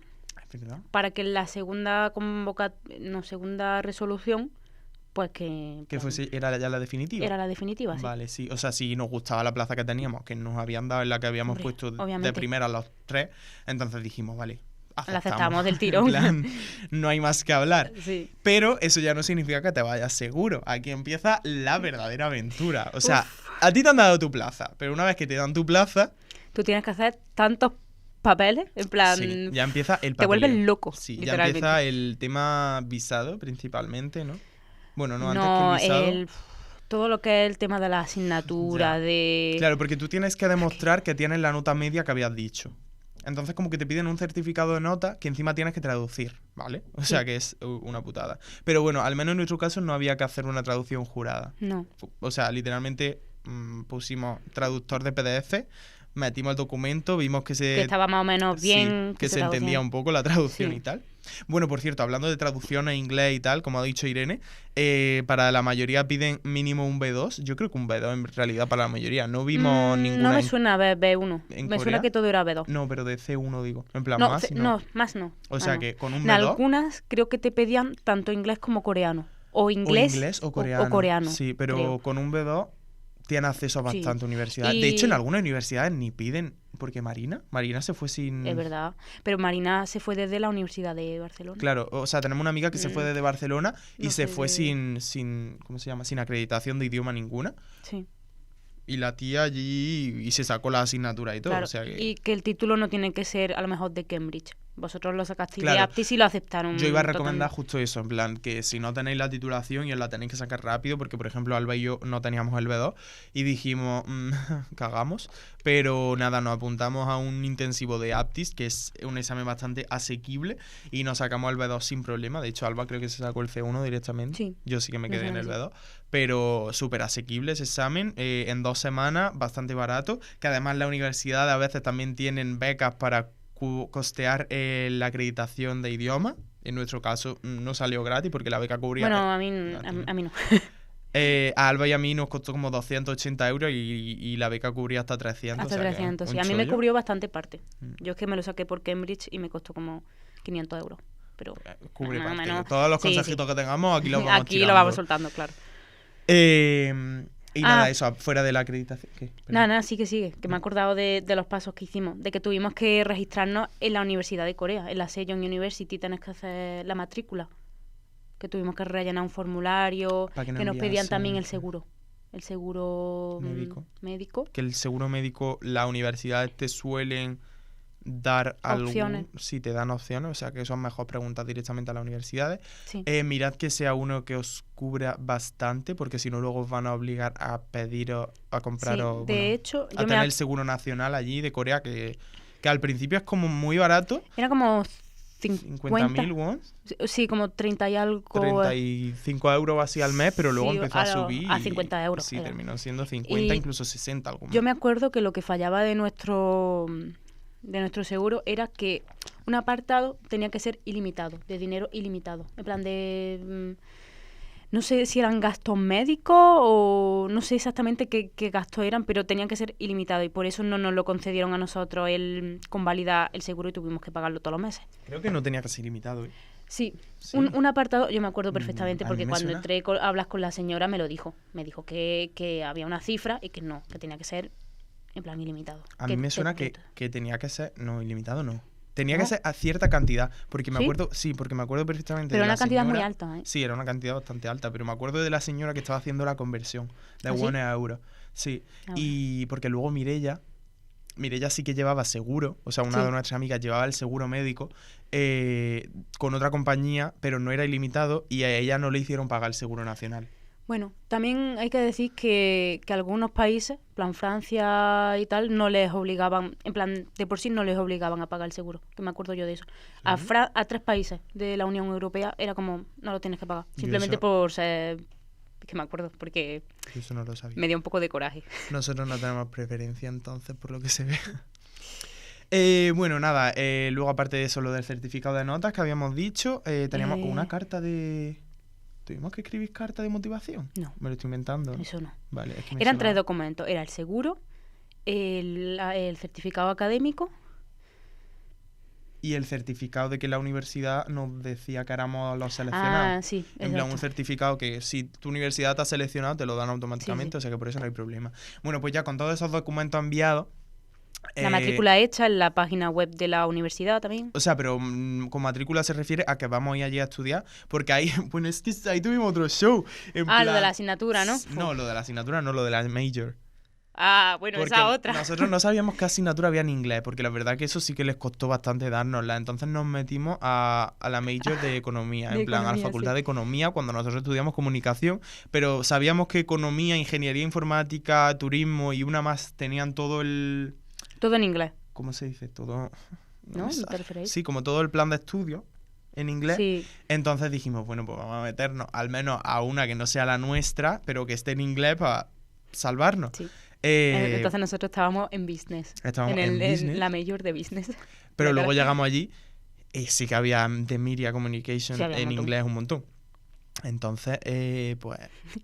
¿verdad?
Para que en la segunda segunda resolución, pues que
fuese, ¿era ya la definitiva?
Era la definitiva, sí.
Vale, sí. O sea, si nos gustaba la plaza que teníamos, que nos habían dado en la que habíamos puesto de primera los tres, entonces dijimos, vale,
la aceptamos del tirón.
En plan, no hay más que hablar.
Sí.
Pero eso ya no significa que te vayas seguro. Aquí empieza la verdadera aventura. O sea, a ti te han dado tu plaza, pero una vez que te dan tu plaza...
Tú tienes que hacer tantos papeles, en plan...
Sí, ya empieza el papeleo.
Te vuelves loco,
sí, ya empieza el tema visado, principalmente, ¿no? Bueno, no antes que el visado...
todo lo que es el tema de la asignatura, de...
Claro, porque tú tienes que demostrar que tienes la nota media que habías dicho. Entonces como que te piden un certificado de nota que encima tienes que traducir, ¿vale? O sea que es una putada. Pero bueno, al menos en nuestro caso no había que hacer una traducción jurada.
No.
O sea, literalmente pusimos traductor de PDF, metimos el documento, vimos que
estaba más o menos bien.
Sí, que se entendía un poco la traducción
sí.
y tal. Bueno, por cierto, hablando de traducción a inglés y tal, como ha dicho Irene, para la mayoría piden mínimo un B2. Yo creo que un B2 en realidad para la mayoría. No vimos ninguna...
No me suena B1. Me suena que todo era B2.
No, pero de C1 digo. En plan,
no,
más
no. Más no.
O sea que con un B2...
En algunas creo que te pedían tanto inglés como coreano. O inglés
o coreano.
O coreano.
Sí, pero
creo.
Con un B2 tiene acceso a bastante universidades. De hecho, en algunas universidades ni piden... Porque Marina se fue sin...
Es verdad, pero Marina se fue desde la Universidad de Barcelona.
Claro, o sea, tenemos una amiga que se fue desde Barcelona y se fue sin, ¿cómo se llama? Sin acreditación de idioma ninguna.
Sí.
Y la tía allí y se sacó la asignatura y todo.
Claro,
o sea que...
y que el título no tiene que ser a lo mejor de Cambridge. Vosotros lo sacasteis de Aptis y lo aceptaron.
Yo iba a recomendar justo eso, en plan, que si no tenéis la titulación y os la tenéis que sacar rápido, porque por ejemplo Alba y yo no teníamos el B2 y dijimos, cagamos, pero nada, nos apuntamos a un intensivo de Aptis, que es un examen bastante asequible, y nos sacamos el B2 sin problema. De hecho, Alba creo que se sacó el C1 directamente.
Sí.
Yo sí que me quedé en el B2, pero súper asequible ese examen, en 2 semanas, bastante barato, que además la universidad a veces también tienen becas para costear la acreditación de idioma. En nuestro caso no salió gratis porque la beca cubría...
Bueno, a mí no.
A Alba y a mí nos costó como 280 euros y la beca cubría hasta 300.
Hasta 300, sí. A mí me cubrió bastante parte. Yo es que me lo saqué por Cambridge y me costó como 500 euros. Pero
cubre parte. Menos... Todos los consejitos que tengamos aquí los vamos
aquí tirando. Lo vamos soltando, claro.
Y nada, eso, fuera de la acreditación. ¿Qué?
Nada, sigue. Que me he acordado de los pasos que hicimos. De que tuvimos que registrarnos en la Universidad de Corea. En la Sejong University tenés que hacer la matrícula. Que tuvimos que rellenar un formulario. Que nos pedían también el seguro. El seguro médico.
Que el seguro médico, las universidades te suelen dar
opciones.
Sí, te dan opciones, o sea que eso es mejor preguntar directamente a las universidades.
Sí.
Mirad que sea uno que os cubra bastante, porque si no luego os van a obligar a pediros, a compraros,
sí, de hecho,
a tener el seguro nacional allí de Corea, que al principio es como muy barato.
Era como
50.000 wons.
Sí, como 30 y algo.
35 euros así al mes, pero luego empezó a subir.
A 50 euros.
Sí, terminó siendo 50, incluso 60 algo más.
Yo me acuerdo que lo que fallaba de nuestro seguro era que un apartado tenía que ser ilimitado, de dinero ilimitado. En plan de... no sé si eran gastos médicos o no sé exactamente qué gastos eran, pero tenían que ser ilimitados y por eso no nos lo concedieron a nosotros el convalidar el seguro y tuvimos que pagarlo todos los meses.
Creo que no tenía que ser ilimitado, ¿eh?
Sí. Un apartado, yo me acuerdo perfectamente porque cuando entré a hablar con la señora me lo dijo. Me dijo que había una cifra y que no, que tenía que ser en plan ilimitado.
A mí me suena que tenía que ser... No, ilimitado no. Tenía que ser a cierta cantidad, porque me acuerdo, porque me acuerdo perfectamente
pero
de la
una cantidad
señora,
muy alta, ¿eh?
Sí, era una cantidad bastante alta, pero me acuerdo de la señora que estaba haciendo la conversión de wones a euros. Sí, y porque luego Mireia sí que llevaba seguro, o sea, una de nuestras amigas llevaba el seguro médico con otra compañía, pero no era ilimitado y a ella no le hicieron pagar el seguro nacional.
Bueno, también hay que decir que algunos países, en plan Francia y tal, no les obligaban, en plan de por sí no les obligaban a pagar el seguro, que me acuerdo yo de eso. ¿Sí? A 3 países de la Unión Europea era como, no lo tienes que pagar, simplemente por ser... que me acuerdo, porque
eso no lo sabía.
Me dio un poco de coraje.
Nosotros no tenemos preferencia entonces, por lo que se ve. Bueno, nada, luego aparte de eso, lo del certificado de notas que habíamos dicho, teníamos una carta de... ¿Tuvimos que escribir carta de motivación?
No.
Me lo estoy inventando.
Eso no.
Vale, es que
eran 3 documentos. Era el seguro, el certificado académico.
Y el certificado de que la universidad nos decía que éramos los seleccionados.
Ah, sí.
En plan, un certificado que si tu universidad te ha seleccionado, te lo dan automáticamente, o sea que por eso no hay problema. Bueno, pues ya con todos esos documentos enviados...
La matrícula hecha en la página web de la universidad también.
O sea, pero con matrícula se refiere a que vamos a ir allí a estudiar, porque ahí, bueno, es que ahí tuvimos otro show.
Lo de la asignatura, ¿no?
No, lo de la asignatura no, lo de la major.
Ah, bueno, porque esa otra.
Nosotros no sabíamos qué asignatura había en inglés, porque la verdad que eso sí que les costó bastante dárnosla. Entonces nos metimos a la major de economía, a la facultad de economía, cuando nosotros estudiamos comunicación, pero sabíamos que economía, ingeniería informática, turismo y una más tenían todo el...
Todo en inglés.
¿Cómo se dice? Todo...
¿No? ¿Te referéis?
Sí, como todo el plan de estudio en inglés.
Sí.
Entonces dijimos, bueno, pues vamos a meternos al menos a una que no sea la nuestra, pero que esté en inglés para salvarnos.
Sí. Entonces nosotros estábamos en business. En la major de business.
Pero luego llegamos allí y sí que había de Media Communication en inglés un montón. Entonces, pues...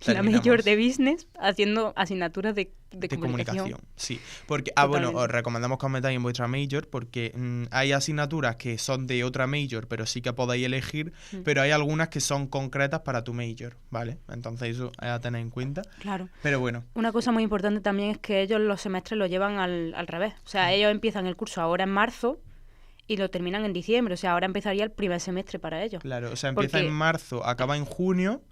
La major de business haciendo asignaturas de comunicación.
Sí. Porque, bueno, os recomendamos que os metáis en vuestra major porque hay asignaturas que son de otra major, pero sí que podéis elegir, pero hay algunas que son concretas para tu major, ¿vale? Entonces eso es a tener en cuenta.
Claro.
Pero bueno.
Una cosa muy importante también es que ellos los semestres lo llevan al revés. O sea, ellos empiezan el curso ahora en marzo y lo terminan en diciembre. O sea, ahora empezaría el primer semestre para ellos.
Claro, o sea, empieza en marzo, acaba en junio,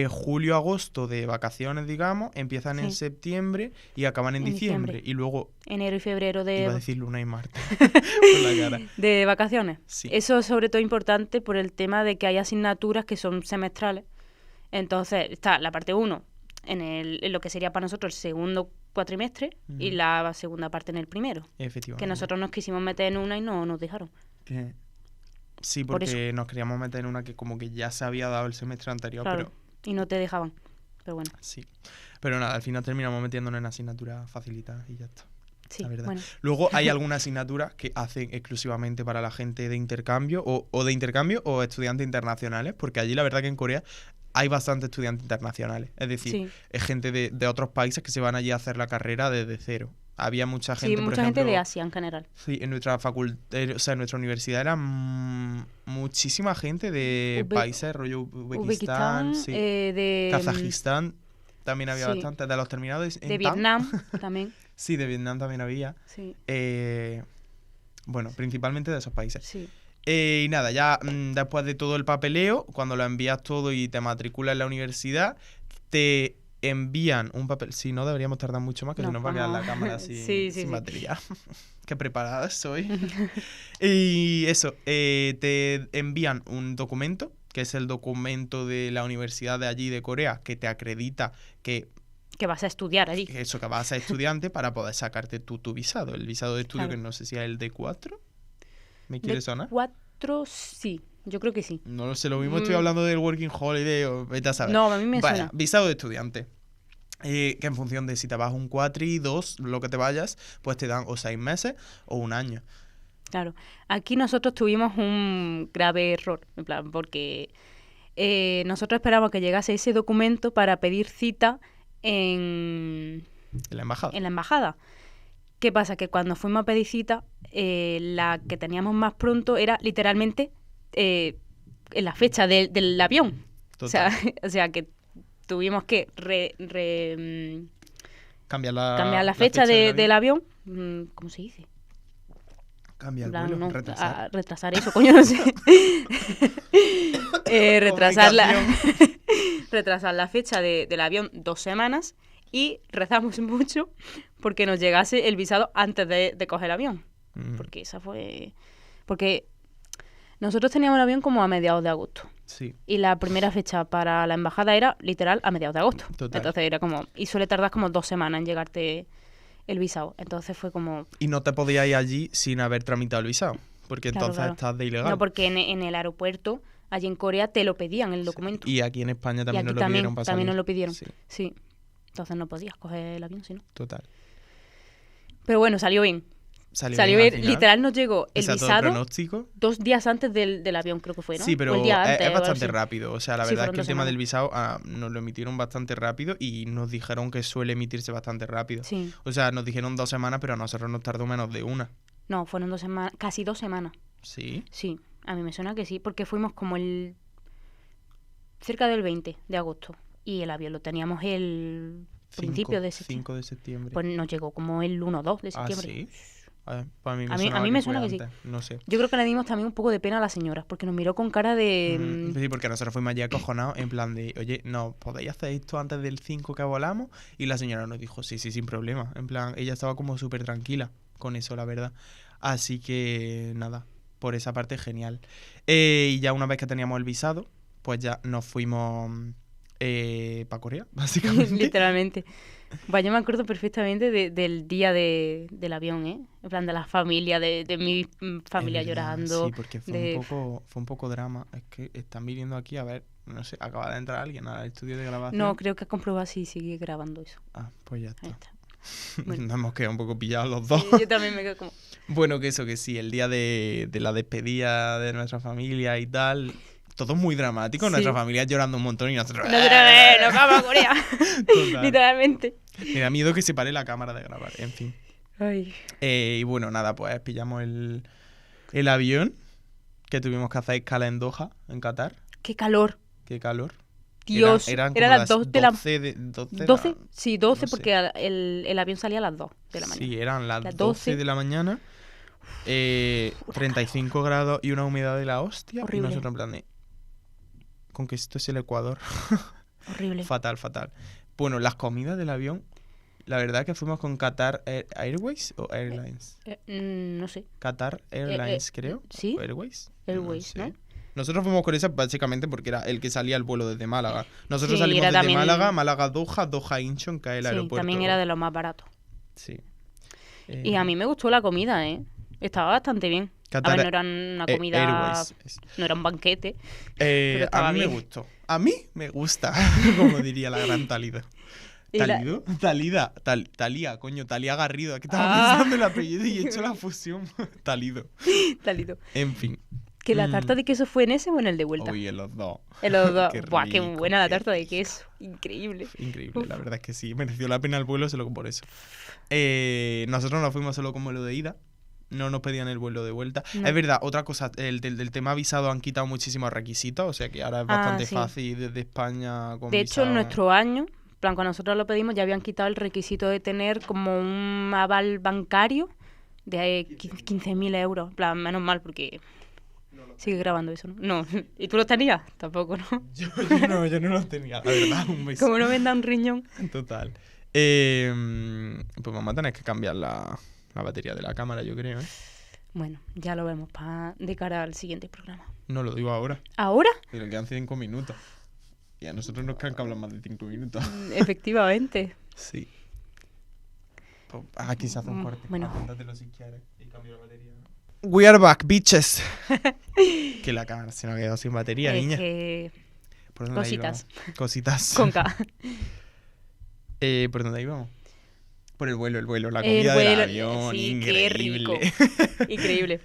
julio, agosto de vacaciones, digamos, empiezan en septiembre y acaban en diciembre. Y luego...
enero y febrero de...
Iba a decir lunes y martes. Por la cara.
De vacaciones.
Sí.
Eso es sobre todo importante por el tema de que hay asignaturas que son semestrales. Entonces, está la parte 1 en lo que sería para nosotros el segundo cuatrimestre y la segunda parte en el primero.
Efectivamente.
Que nosotros nos quisimos meter en una y no nos dejaron.
Sí, porque nos queríamos meter en una que como que ya se había dado el semestre anterior,
claro, pero... y no te dejaban, pero bueno.
Sí, pero nada, al final terminamos metiéndonos en asignaturas facilitadas y ya está.
Sí,
la verdad.
Bueno.
Luego hay algunas asignaturas que hacen exclusivamente para la gente de intercambio o de intercambio o estudiantes internacionales, porque allí la verdad que en Corea hay bastantes estudiantes internacionales, es decir, es gente de otros países que se van allí a hacer la carrera desde cero. Había mucha gente,
por ejemplo, gente de Asia en general.
Sí, en nuestra facultad, o sea, en nuestra universidad era muchísima gente de países, rollo Uzbekistán, sí,
de
Kazajistán, también había bastante, de los terminados en
de Vietnam también.
Sí, de Vietnam también había.
Sí.
Bueno, principalmente de esos países.
Sí.
Y nada, ya después de todo el papeleo, cuando lo envías todo y te matriculas en la universidad, te envían un papel. Sí, no deberíamos tardar mucho más, que se nos va a quedar la cámara así sin batería. Qué preparada soy. Y eso, te envían un documento, que es el documento de la universidad de allí de Corea, que te acredita que
vas a estudiar allí.
Eso, que vas a ser estudiante para poder sacarte tu visado. El visado de estudio, que no sé si es el D4. ¿Me quiere sonar?
D4, sí. Yo creo que sí.
No lo sé, lo mismo estoy hablando del Working Holiday o vete a saber.
No, a mí me suena.
Visado de estudiante. Que en función de si te vas un 4 y 2, lo que te vayas, pues te dan o 6 meses o un año.
Claro. Aquí nosotros tuvimos un grave error, en plan, porque nosotros esperábamos que llegase ese documento para pedir cita en
la embajada.
En la embajada. ¿Qué pasa? Que cuando fuimos a pedir cita, la que teníamos más pronto era literalmente en la fecha del avión.
Total.
O sea que tuvimos que cambiar la fecha del avión. ¿Cómo se dice?
Cambia el vuelo,
no,
retrasar.
Retrasar eso, coño, no sé. Retrasar la fecha del avión 2 semanas y rezamos mucho porque nos llegase el visado antes de coger el avión. Porque esa fue... Porque nosotros teníamos el avión como a mediados de agosto.
Sí.
Y la primera fecha para la embajada era literal a mediados de agosto.
Total.
Entonces era como... Y suele tardar como 2 semanas en llegarte el visado. Entonces fue como...
Y no te podías ir allí sin haber tramitado el visado. Porque entonces
claro.
estás de ilegal.
No, porque en el aeropuerto, allí en Corea, te lo pedían el documento.
Y aquí en España también nos lo pidieron para
también
salir.
nos lo pidieron, sí. Entonces no podías coger el avión, si no.
Total.
Pero bueno, salió bien. Salió bien. Literal nos llegó el visado 2 días antes del avión, creo que fue, ¿no?
Sí, pero
el día antes,
es bastante rápido. O sea, la verdad es que el tema
semanas.
del visado nos lo emitieron bastante rápido y nos dijeron que suele emitirse bastante rápido.
Sí.
O sea, nos dijeron 2 semanas, pero a nosotros nos tardó menos de una.
No, fueron 2 semanas, casi 2 semanas.
¿Sí?
Sí, a mí me suena que sí, porque fuimos como cerca del 20 de agosto y el avión lo teníamos el principio de septiembre.
5 de septiembre.
Pues nos llegó como el 1 o 2 de septiembre.
¿Ah, sí? A mí
me suena que sí.
No sé.
Yo creo que le dimos también un poco de pena a la señora, porque nos miró con cara de...
Sí, porque nosotros fuimos allí acojonados, en plan de, oye, ¿no podéis hacer esto antes del 5 que volamos? Y la señora nos dijo, sí, sin problema. En plan, ella estaba como súper tranquila con eso, la verdad. Así que, nada, por esa parte, genial. Y ya una vez que teníamos el visado, pues ya nos fuimos para Corea, básicamente.
Literalmente. Yo me acuerdo perfectamente del día del avión, ¿eh? En plan, de la familia, de mi familia llorando.
Sí, porque fue un poco drama. Es que están viniendo aquí a ver, no sé, acaba de entrar alguien al estudio de grabación.
No, creo que ha comprobado si sigue grabando eso.
Ah, pues ya está.
Bueno.
Nos hemos quedado un poco pillados los dos.
Yo también me quedo como...
Bueno, que sí, el día de la despedida de nuestra familia y tal... Todo muy dramático, nuestra familia llorando un montón y nosotros...
¡Nos vamos a Corea! Literalmente.
Me da miedo que se pare la cámara de grabar, en fin.
Ay.
Y bueno, nada, pues pillamos el avión, que tuvimos que hacer escala en Doha, en Qatar.
¡Qué calor!
¡Qué calor!
Dios,
eran
era las 2 de la...
12,
sí, 12 no porque el avión salía a las 2 de la mañana.
Sí, eran las 12 de la mañana, 35 grados y una humedad de la hostia.
Horrible.
Y nosotros en plan de... Con que esto es el Ecuador.
Horrible.
Fatal. Bueno, las comidas del avión, la verdad es que fuimos con Qatar Airways o Airlines.
No sé.
Qatar Airlines, creo.
¿Sí?
Airways.
Airways, ¿no?
Nosotros fuimos con esa básicamente porque era el que salía el vuelo desde Málaga. Nosotros
sí,
salimos desde
también...
Málaga Doha, Doha Incheon, que es el aeropuerto.
También era de los más baratos.
Sí.
Y a mí me gustó la comida, ¿eh? Estaba bastante bien.
Qatar,
a ver, no era una comida...
Airways.
No era un banquete. Pero
a mí
bien.
me gustó. A mí me gusta, como diría la gran Talida. ¿Talido? Talía, coño, Talía Garrido. Que estaba pensando el apellido y he hecho la fusión. Talido. En fin.
¿Que la tarta de queso fue en ese o en el de vuelta?
Uy, en los dos.
En los dos.
Qué
Qué buena la tarta de queso. Increíble.
Increíble, la verdad es que sí. Mereció la pena el vuelo solo por eso. Nosotros nos fuimos solo como lo de ida. No nos pedían el vuelo de vuelta. No. Es verdad, otra cosa, del tema visado han quitado muchísimos requisitos, o sea que ahora es bastante fácil desde España con
de
visado.
hecho, en nuestro año, plan, cuando nosotros lo pedimos, ya habían quitado el requisito de tener como un aval bancario de 15.000 euros. Plan, menos mal, porque sigue grabando eso, ¿no? No. ¿Y tú los tenías? Tampoco, ¿no?
Yo no los tenía, la verdad, un mes.
Como no venda un riñón.
Total. Pues vamos a tener que cambiar la batería de la cámara, yo creo, ¿eh?
Bueno, ya lo vemos de cara al siguiente programa.
No lo digo ahora.
¿Ahora?
Pero quedan 5 minutos. Y a nosotros nos quedan que hablar más de 5 minutos.
Efectivamente.
Sí. Pues aquí se hace un corte.
Bueno.
Apúntatelo si quieres y cambio la batería. We are back, bitches. Que la cámara se nos ha quedado sin batería, niña. ¿Por dónde
Cositas.
Cositas.
Con K.
¿Por dónde íbamos? Por el vuelo, la comida del avión,
sí,
increíble.
Qué rico. Increíble.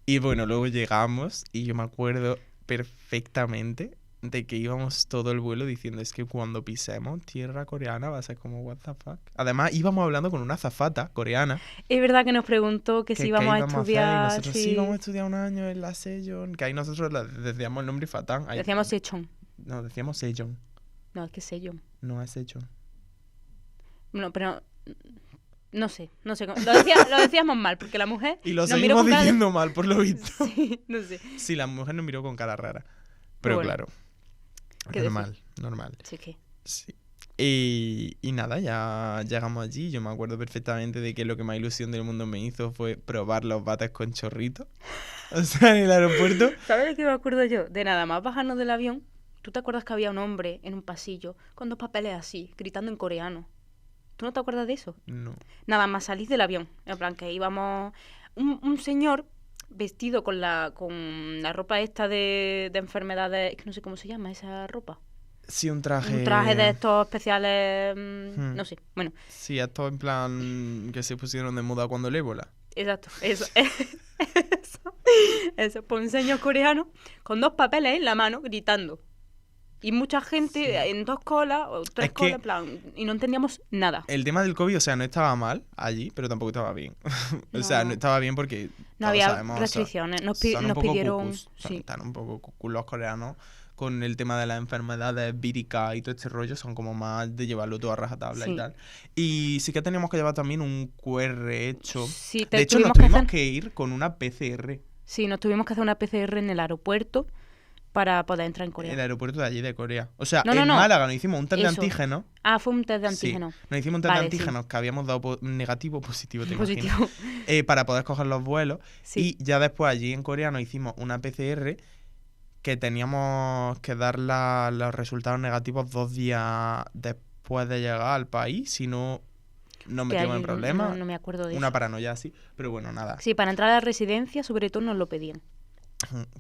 Y bueno, luego llegamos y yo me acuerdo perfectamente de que íbamos todo el vuelo diciendo es que cuando pisemos tierra coreana va a ser como what the fuck. Además íbamos hablando con una azafata coreana.
Es verdad que nos preguntó que si íbamos a estudiar.
Y nosotros sí vamos a estudiar un año en la Sejong, que ahí nosotros decíamos el nombre fatal.
Decíamos Sejong.
No, decíamos Sejong.
No, es que Sejong.
No es Sejong.
No, pero No sé. Lo decíamos mal, porque la mujer...
Y lo seguimos diciendo mal, por lo visto.
Sí, no sé.
Sí, la mujer nos miró con cara rara. Pero bueno, claro, normal.
Sí, ¿qué?
Sí. Y nada, ya llegamos allí. Yo me acuerdo perfectamente de que lo que más ilusión del mundo me hizo fue probar los bates con chorritos. O sea, en el aeropuerto.
¿Sabes de qué me acuerdo yo? De nada más bajarnos del avión. ¿Tú te acuerdas que había un hombre en un pasillo con 2 papeles así, gritando en coreano? ¿Tú no te acuerdas de eso?
No.
Nada más salís del avión. En plan, que íbamos... Un señor vestido con la ropa esta de enfermedades... Que no sé cómo se llama esa ropa.
Sí, un traje...
Un traje de estos especiales... No sé, bueno.
Sí, esto en plan que se pusieron de moda cuando el ébola.
Exacto, eso. Eso. Pues un señor coreano con 2 papeles en la mano gritando. Y mucha gente en 2 colas o 3 colas, en plan, y no entendíamos nada.
El tema del COVID, o sea, no estaba mal allí, pero tampoco estaba bien. O sea, no estaba bien porque...
No había restricciones, nos pidieron...
Están un poco cucus los coreanos con el tema de las enfermedades víricas y todo este rollo, son como más de llevarlo todo a rajatabla y tal. Y sí que teníamos que llevar también un QR hecho.
Sí,
de hecho, nos tuvimos que ir con una PCR.
Sí, nos tuvimos que hacer una PCR en el aeropuerto para poder entrar en Corea.
El aeropuerto de allí de Corea. O sea, en Málaga nos hicimos un test de antígeno.
Ah, fue un test de antígeno.
Sí, nos hicimos un test de antígenos que habíamos dado positivo, te imaginas. Para poder coger los vuelos. Sí. Y ya después allí en Corea nos hicimos una PCR que teníamos que dar los resultados negativos 2 días después de llegar al país, si no nos metíamos en problemas.
No me acuerdo de eso.
Una paranoia así, pero bueno, nada.
Sí, para entrar a la residencia sobre todo nos lo pedían.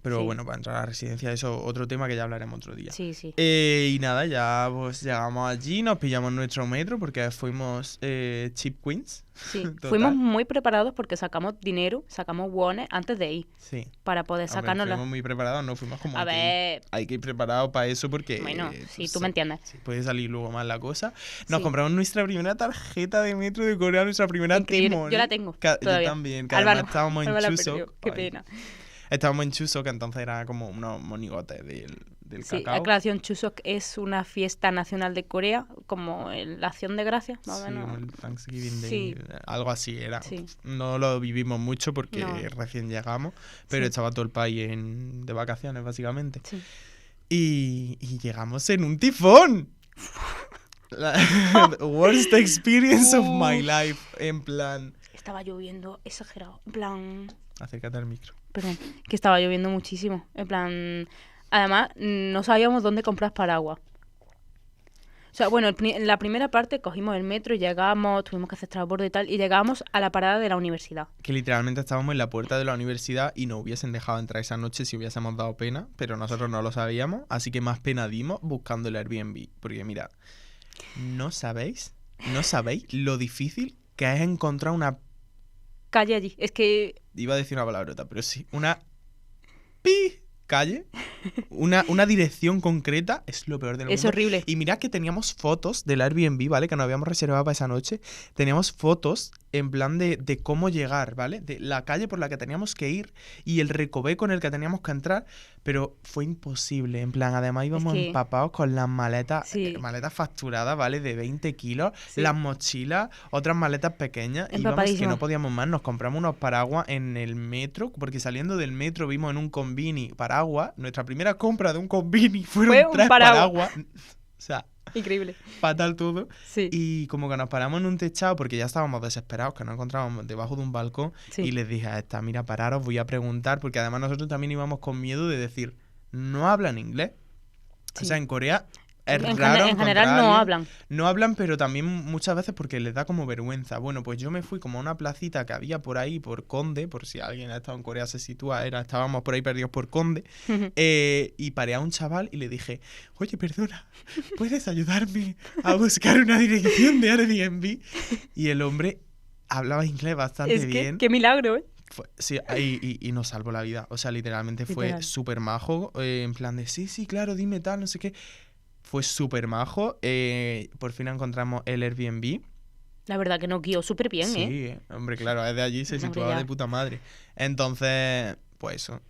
Pero bueno, para entrar a la residencia, eso otro tema que ya hablaremos otro día.
Sí, sí.
Y nada, ya pues llegamos allí, nos pillamos nuestro metro porque fuimos Cheap Queens.
Sí, fuimos muy preparados porque sacamos dinero, sacamos wones antes de ir.
Sí.
Para poder sacarnos
fuimos muy preparados, no fuimos como...
A ver...
Hay que ir preparados para eso porque...
Bueno, sí, tú me entiendes.
Sí, puede salir luego mal la cosa. Nos compramos nuestra primera tarjeta de metro de Corea, nuestra primera T-Money.
Yo la tengo
Yo también, que además estábamos en Chuseok.
Qué pena.
Estábamos en Chuseok, que entonces era como unos monigotes del cacao.
Aclaración, Chuseok es una fiesta nacional de Corea, como la Acción de Gracias, más o menos.
Sí, como el Thanksgiving Day, algo así era. Sí. No lo vivimos mucho porque recién llegamos, pero estaba todo el país de vacaciones, básicamente. Sí. Y llegamos en un tifón. Worst experience of my life, en plan...
Estaba lloviendo exagerado, en plan...
Acércate al micro.
Perdón, que estaba lloviendo muchísimo. En plan, además, no sabíamos dónde comprar paraguas. O sea, bueno, en la primera parte cogimos el metro, llegamos, tuvimos que hacer transbordo y tal, y llegamos a la parada de la universidad.
Que literalmente estábamos en la puerta de la universidad y nos hubiesen dejado entrar esa noche si hubiésemos dado pena, pero nosotros no lo sabíamos, así que más pena dimos buscando el Airbnb. Porque mira, no sabéis lo difícil que es encontrar una...
calle allí, es que...
Iba a decir una palabrota, pero sí, una calle, una dirección concreta es lo peor del mundo.
Es horrible.
Y mirad que teníamos fotos del Airbnb, ¿vale? Que nos habíamos reservado para esa noche. Teníamos fotos en plan de cómo llegar, ¿vale? De la calle por la que teníamos que ir y el recoveco en el que teníamos que entrar, pero fue imposible. En plan, además íbamos empapados con las maletas, maletas facturadas, ¿vale? De 20 kilos, las mochilas, otras maletas pequeñas. Íbamos que no podíamos más. Nos compramos unos paraguas en el metro, porque saliendo del metro vimos en un Convini paraguas. Nuestra primera compra de un Convini fueron 3 paraguas. O sea...
Increíble.
Fatal todo.
Sí.
Y como que nos paramos en un techado porque ya estábamos desesperados, que nos encontrábamos debajo de un balcón. Sí. Y les dije a esta, mira, pararos, voy a preguntar, porque además nosotros también íbamos con miedo de decir, no hablan inglés. Sí. O sea, en Corea es raro.
En general no hablan.
No hablan, pero también muchas veces porque les da como vergüenza. Bueno, pues yo me fui como a una placita que había por ahí, por Conde, por si alguien ha estado en Corea se sitúa, estábamos por ahí perdidos por Conde, y paré a un chaval y le dije, oye, perdona, ¿puedes ayudarme a buscar una dirección de Airbnb? Y el hombre hablaba inglés bastante bien.
¡Qué milagro, eh!
Sí, y nos salvó la vida. O sea, literalmente fue súper majo, en plan de, sí, claro, dime tal, no sé qué. Fue súper majo. Por fin encontramos el Airbnb.
La verdad que nos guió súper bien,
Sí, hombre, claro, es de allí, se situaba de puta madre. Entonces, pues eso.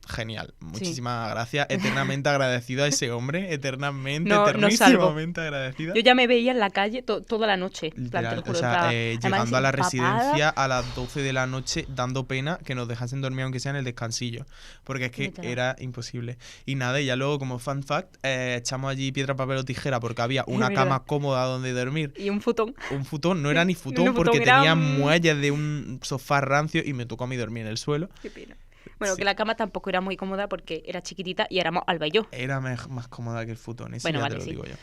genial. Muchísimas gracias. Eternamente agradecido a ese hombre. Eternísimamente agradecida.
Yo ya me veía en la calle toda la noche.
Literal, o sea, llegando a la residencia a las 12 de la noche, dando pena que nos dejasen dormir aunque sea en el descansillo. Porque es que literal, era imposible. Y nada, y ya luego, como fun fact, echamos allí piedra, papel o tijera porque había una cama cómoda donde dormir.
Y un futón.
Un futón, no era ni futón porque tenía muelles de un sofá rancio y me tocó a mí dormir en el suelo.
Qué pena. Bueno, que la cama tampoco era muy cómoda porque era chiquitita y éramos Alba y yo.
Era más cómoda que el futón, eso ya te lo digo yo.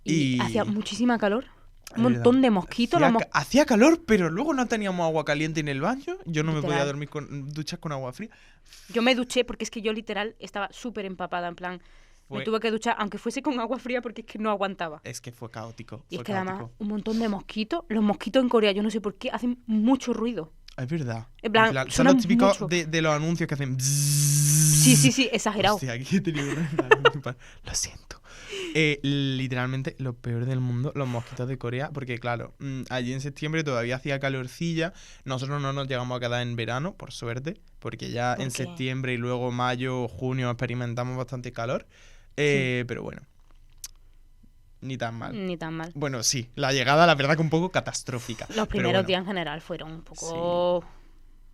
Y hacía muchísima calor, un montón de mosquitos.
Hacía calor, pero luego no teníamos agua caliente en el baño. Yo no me podía dormir duchas con agua fría.
Yo me duché porque es que yo literal estaba súper empapada, en plan... Me tuve que duchar, aunque fuese con agua fría, porque es que no aguantaba.
Es que fue caótico.
Y es que además, un montón de mosquitos. Los mosquitos en Corea, yo no sé por qué, hacen mucho ruido.
Es verdad.
En plan
son los típicos de los anuncios que hacen...
Sí, exagerado.
Hostia, aquí he tenido lo siento. Literalmente lo peor del mundo, los mosquitos de Corea, porque claro, allí en septiembre todavía hacía calorcilla. Nosotros no nos llegamos a quedar en verano, por suerte, porque ya en septiembre y luego mayo, junio experimentamos bastante calor. Pero bueno, ni tan mal. Bueno, sí, la llegada la verdad que un poco catastrófica.
Los primeros días en general fueron un poco... Sí.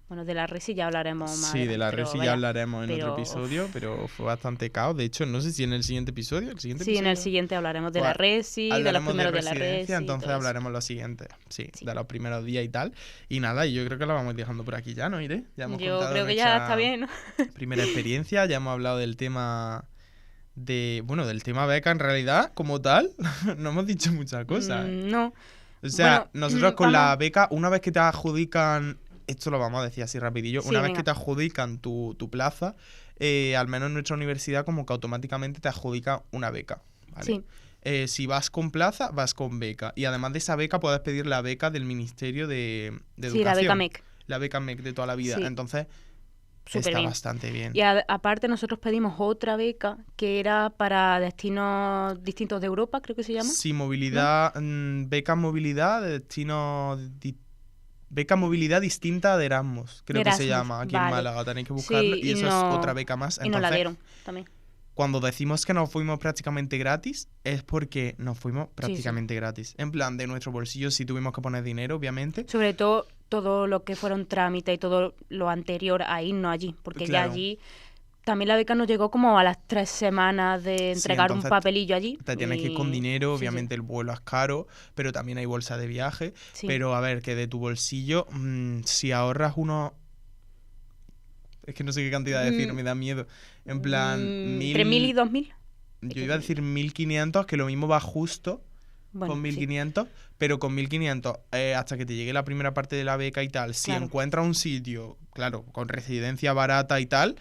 Bueno, de la Resi ya hablaremos más.
Sí, de la Resi ya hablaremos en otro episodio, pero fue bastante caos. De hecho, no sé si en el siguiente episodio.
En el siguiente hablaremos de la Resi, de los primeros de la Resi.
Entonces hablaremos los siguientes, sí, de los primeros días y tal. Y nada, y yo creo que lo vamos dejando por aquí ya, ¿no, Irene?
Yo creo que ya está bien, ¿no?
Primera experiencia, ya hemos hablado del tema... del tema beca en realidad, como tal, no hemos dicho muchas cosas.
No.
O sea, nosotros con la beca, una vez que te adjudican... Esto lo vamos a decir así rapidillo. Una vez que te adjudican tu plaza, al menos en nuestra universidad, como que automáticamente te adjudica una beca, ¿vale? Sí. Si vas con plaza, vas con beca. Y además de esa beca, puedes pedir la beca del Ministerio de Educación.
Sí, la beca MEC.
La beca MEC de toda la vida. Sí. Entonces, está bastante bien.
Y aparte, nosotros pedimos otra beca que era para destinos distintos de Europa, creo que se llama.
Sí, movilidad, ¿no? Beca movilidad de destinos beca movilidad distinta de Erasmus, creo que se llama aquí en Málaga, tenéis que buscarlo, y eso es otra beca más. Entonces,
y nos la dieron también.
Cuando decimos que nos fuimos prácticamente gratis, es porque nos fuimos prácticamente gratis. En plan, de nuestro bolsillo sí tuvimos que poner dinero, obviamente.
Sobre todo lo que fueron trámites y todo lo anterior a irnos allí, porque ya allí... También la beca nos llegó como a las 3 semanas de entregar un papelillo allí.
Te tienes que ir con dinero, obviamente el vuelo es caro, pero también hay bolsa de viaje. Sí. Pero a ver, que de tu bolsillo, si ahorras unos... Es que no sé qué cantidad decir, me da miedo. En plan,
3.000 y 2.000.
Yo iba a decir 1.500, que lo mismo va justo con 1.500, pero con 1.500, hasta que te llegue la primera parte de la beca y tal, si encuentras un sitio, claro, con residencia barata y tal...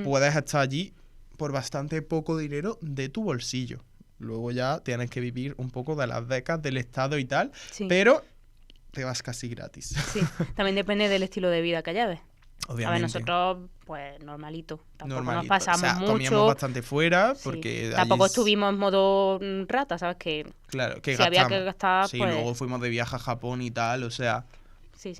puedes estar allí por bastante poco dinero de tu bolsillo. Luego ya tienes que vivir un poco de las becas del Estado y tal, pero te vas casi gratis.
Sí, también depende del estilo de vida que lleves.
Obviamente.
A ver, nosotros, pues, normalito. Tampoco nos pasamos mucho.
Comíamos bastante fuera, porque...
Tampoco estuvimos en modo rata, ¿sabes?
Claro, que
si había que gastar,
sí, pues... luego fuimos de viaje a Japón y tal, o sea...
Sí.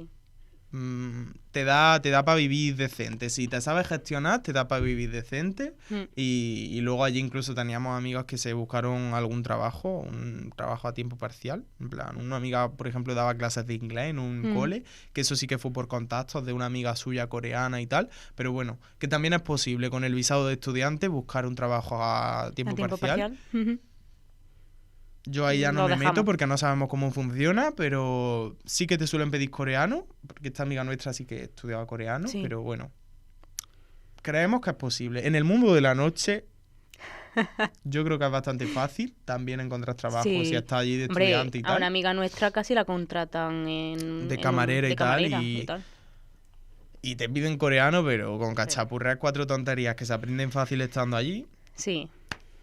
Te da para vivir decente. Si te sabes gestionar, te da para vivir decente. Y luego allí incluso teníamos amigos que se buscaron un trabajo a tiempo parcial. En plan, una amiga, por ejemplo, daba clases de inglés en un cole, que eso sí que fue por contactos de una amiga suya coreana y tal. Pero bueno, que también es posible con el visado de estudiante buscar un trabajo a tiempo parcial. Yo ahí ya no me meto porque no sabemos cómo funciona, pero sí que te suelen pedir coreano, porque esta amiga nuestra sí que estudiaba coreano, pero bueno, creemos que es posible. En el mundo de la noche, yo creo que es bastante fácil también encontrar trabajo si estás allí de estudiante y tal.
A una amiga nuestra casi la contratan de
camarera y tal. Y te piden coreano, pero con cachapurrear 4 tonterías que se aprenden fácil estando allí.
Sí.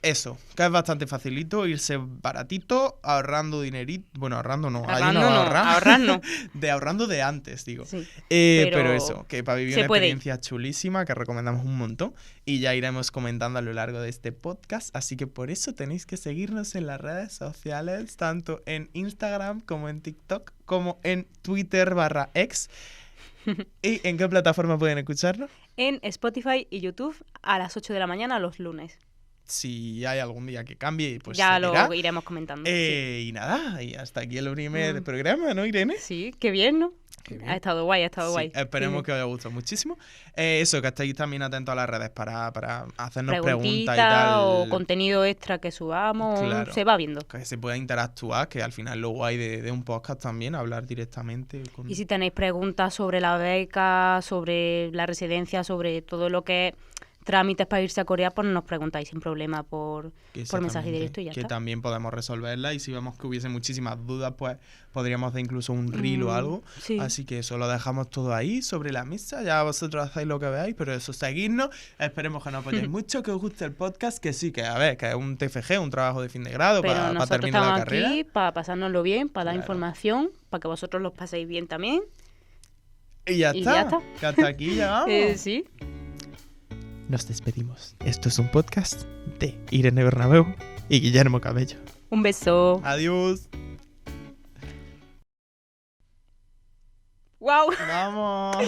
Eso, que es bastante facilito, irse baratito, ahorrando dinerito. Bueno, ahorrando no, ahorrando de antes, digo. Sí, pero eso, que para vivir una experiencia chulísima, que recomendamos un montón, y ya iremos comentando a lo largo de este podcast, así que por eso tenéis que seguirnos en las redes sociales, tanto en Instagram como en TikTok, como en Twitter /X. ¿Y en qué plataforma pueden escucharnos?
En Spotify y YouTube a las 8 de la mañana los lunes.
Si hay algún día que cambie, pues
ya lo iremos comentando.
Y nada, y hasta aquí el primer programa, ¿no, Irene?
Sí, qué bien, ¿no? Ha estado guay, guay.
Esperemos que os haya gustado muchísimo. Eso, que estéis también atentos a las redes para hacernos preguntas y tal.
O contenido extra que subamos, claro, se va viendo.
Que se pueda interactuar, que al final lo guay de un podcast también, hablar directamente.
Y si tenéis preguntas sobre la beca, sobre la residencia, sobre todo lo que... trámites para irse a Corea, pues nos preguntáis sin problema por mensaje directo y ya
que
está.
También podemos resolverla, y si vemos que hubiese muchísimas dudas, pues podríamos hacer incluso un reel o algo.
Sí.
Así que eso lo dejamos todo ahí sobre la mesa, ya vosotros hacéis lo que veáis, pero eso, seguidnos, esperemos que nos apoyéis mucho, que os guste el podcast, que sí, que a ver, que es un TFG, un trabajo de fin de grado para terminar la carrera.
Pero nosotros estamos aquí para pasárnoslo bien, para dar información, para que vosotros los paséis bien también.
Y ya está. Que hasta aquí llegamos.
Sí.
Nos despedimos. Esto es un podcast de Irene Bernabeu y Guillermo Cabello.
Un beso.
Adiós.
¡Wow!
¡Vamos!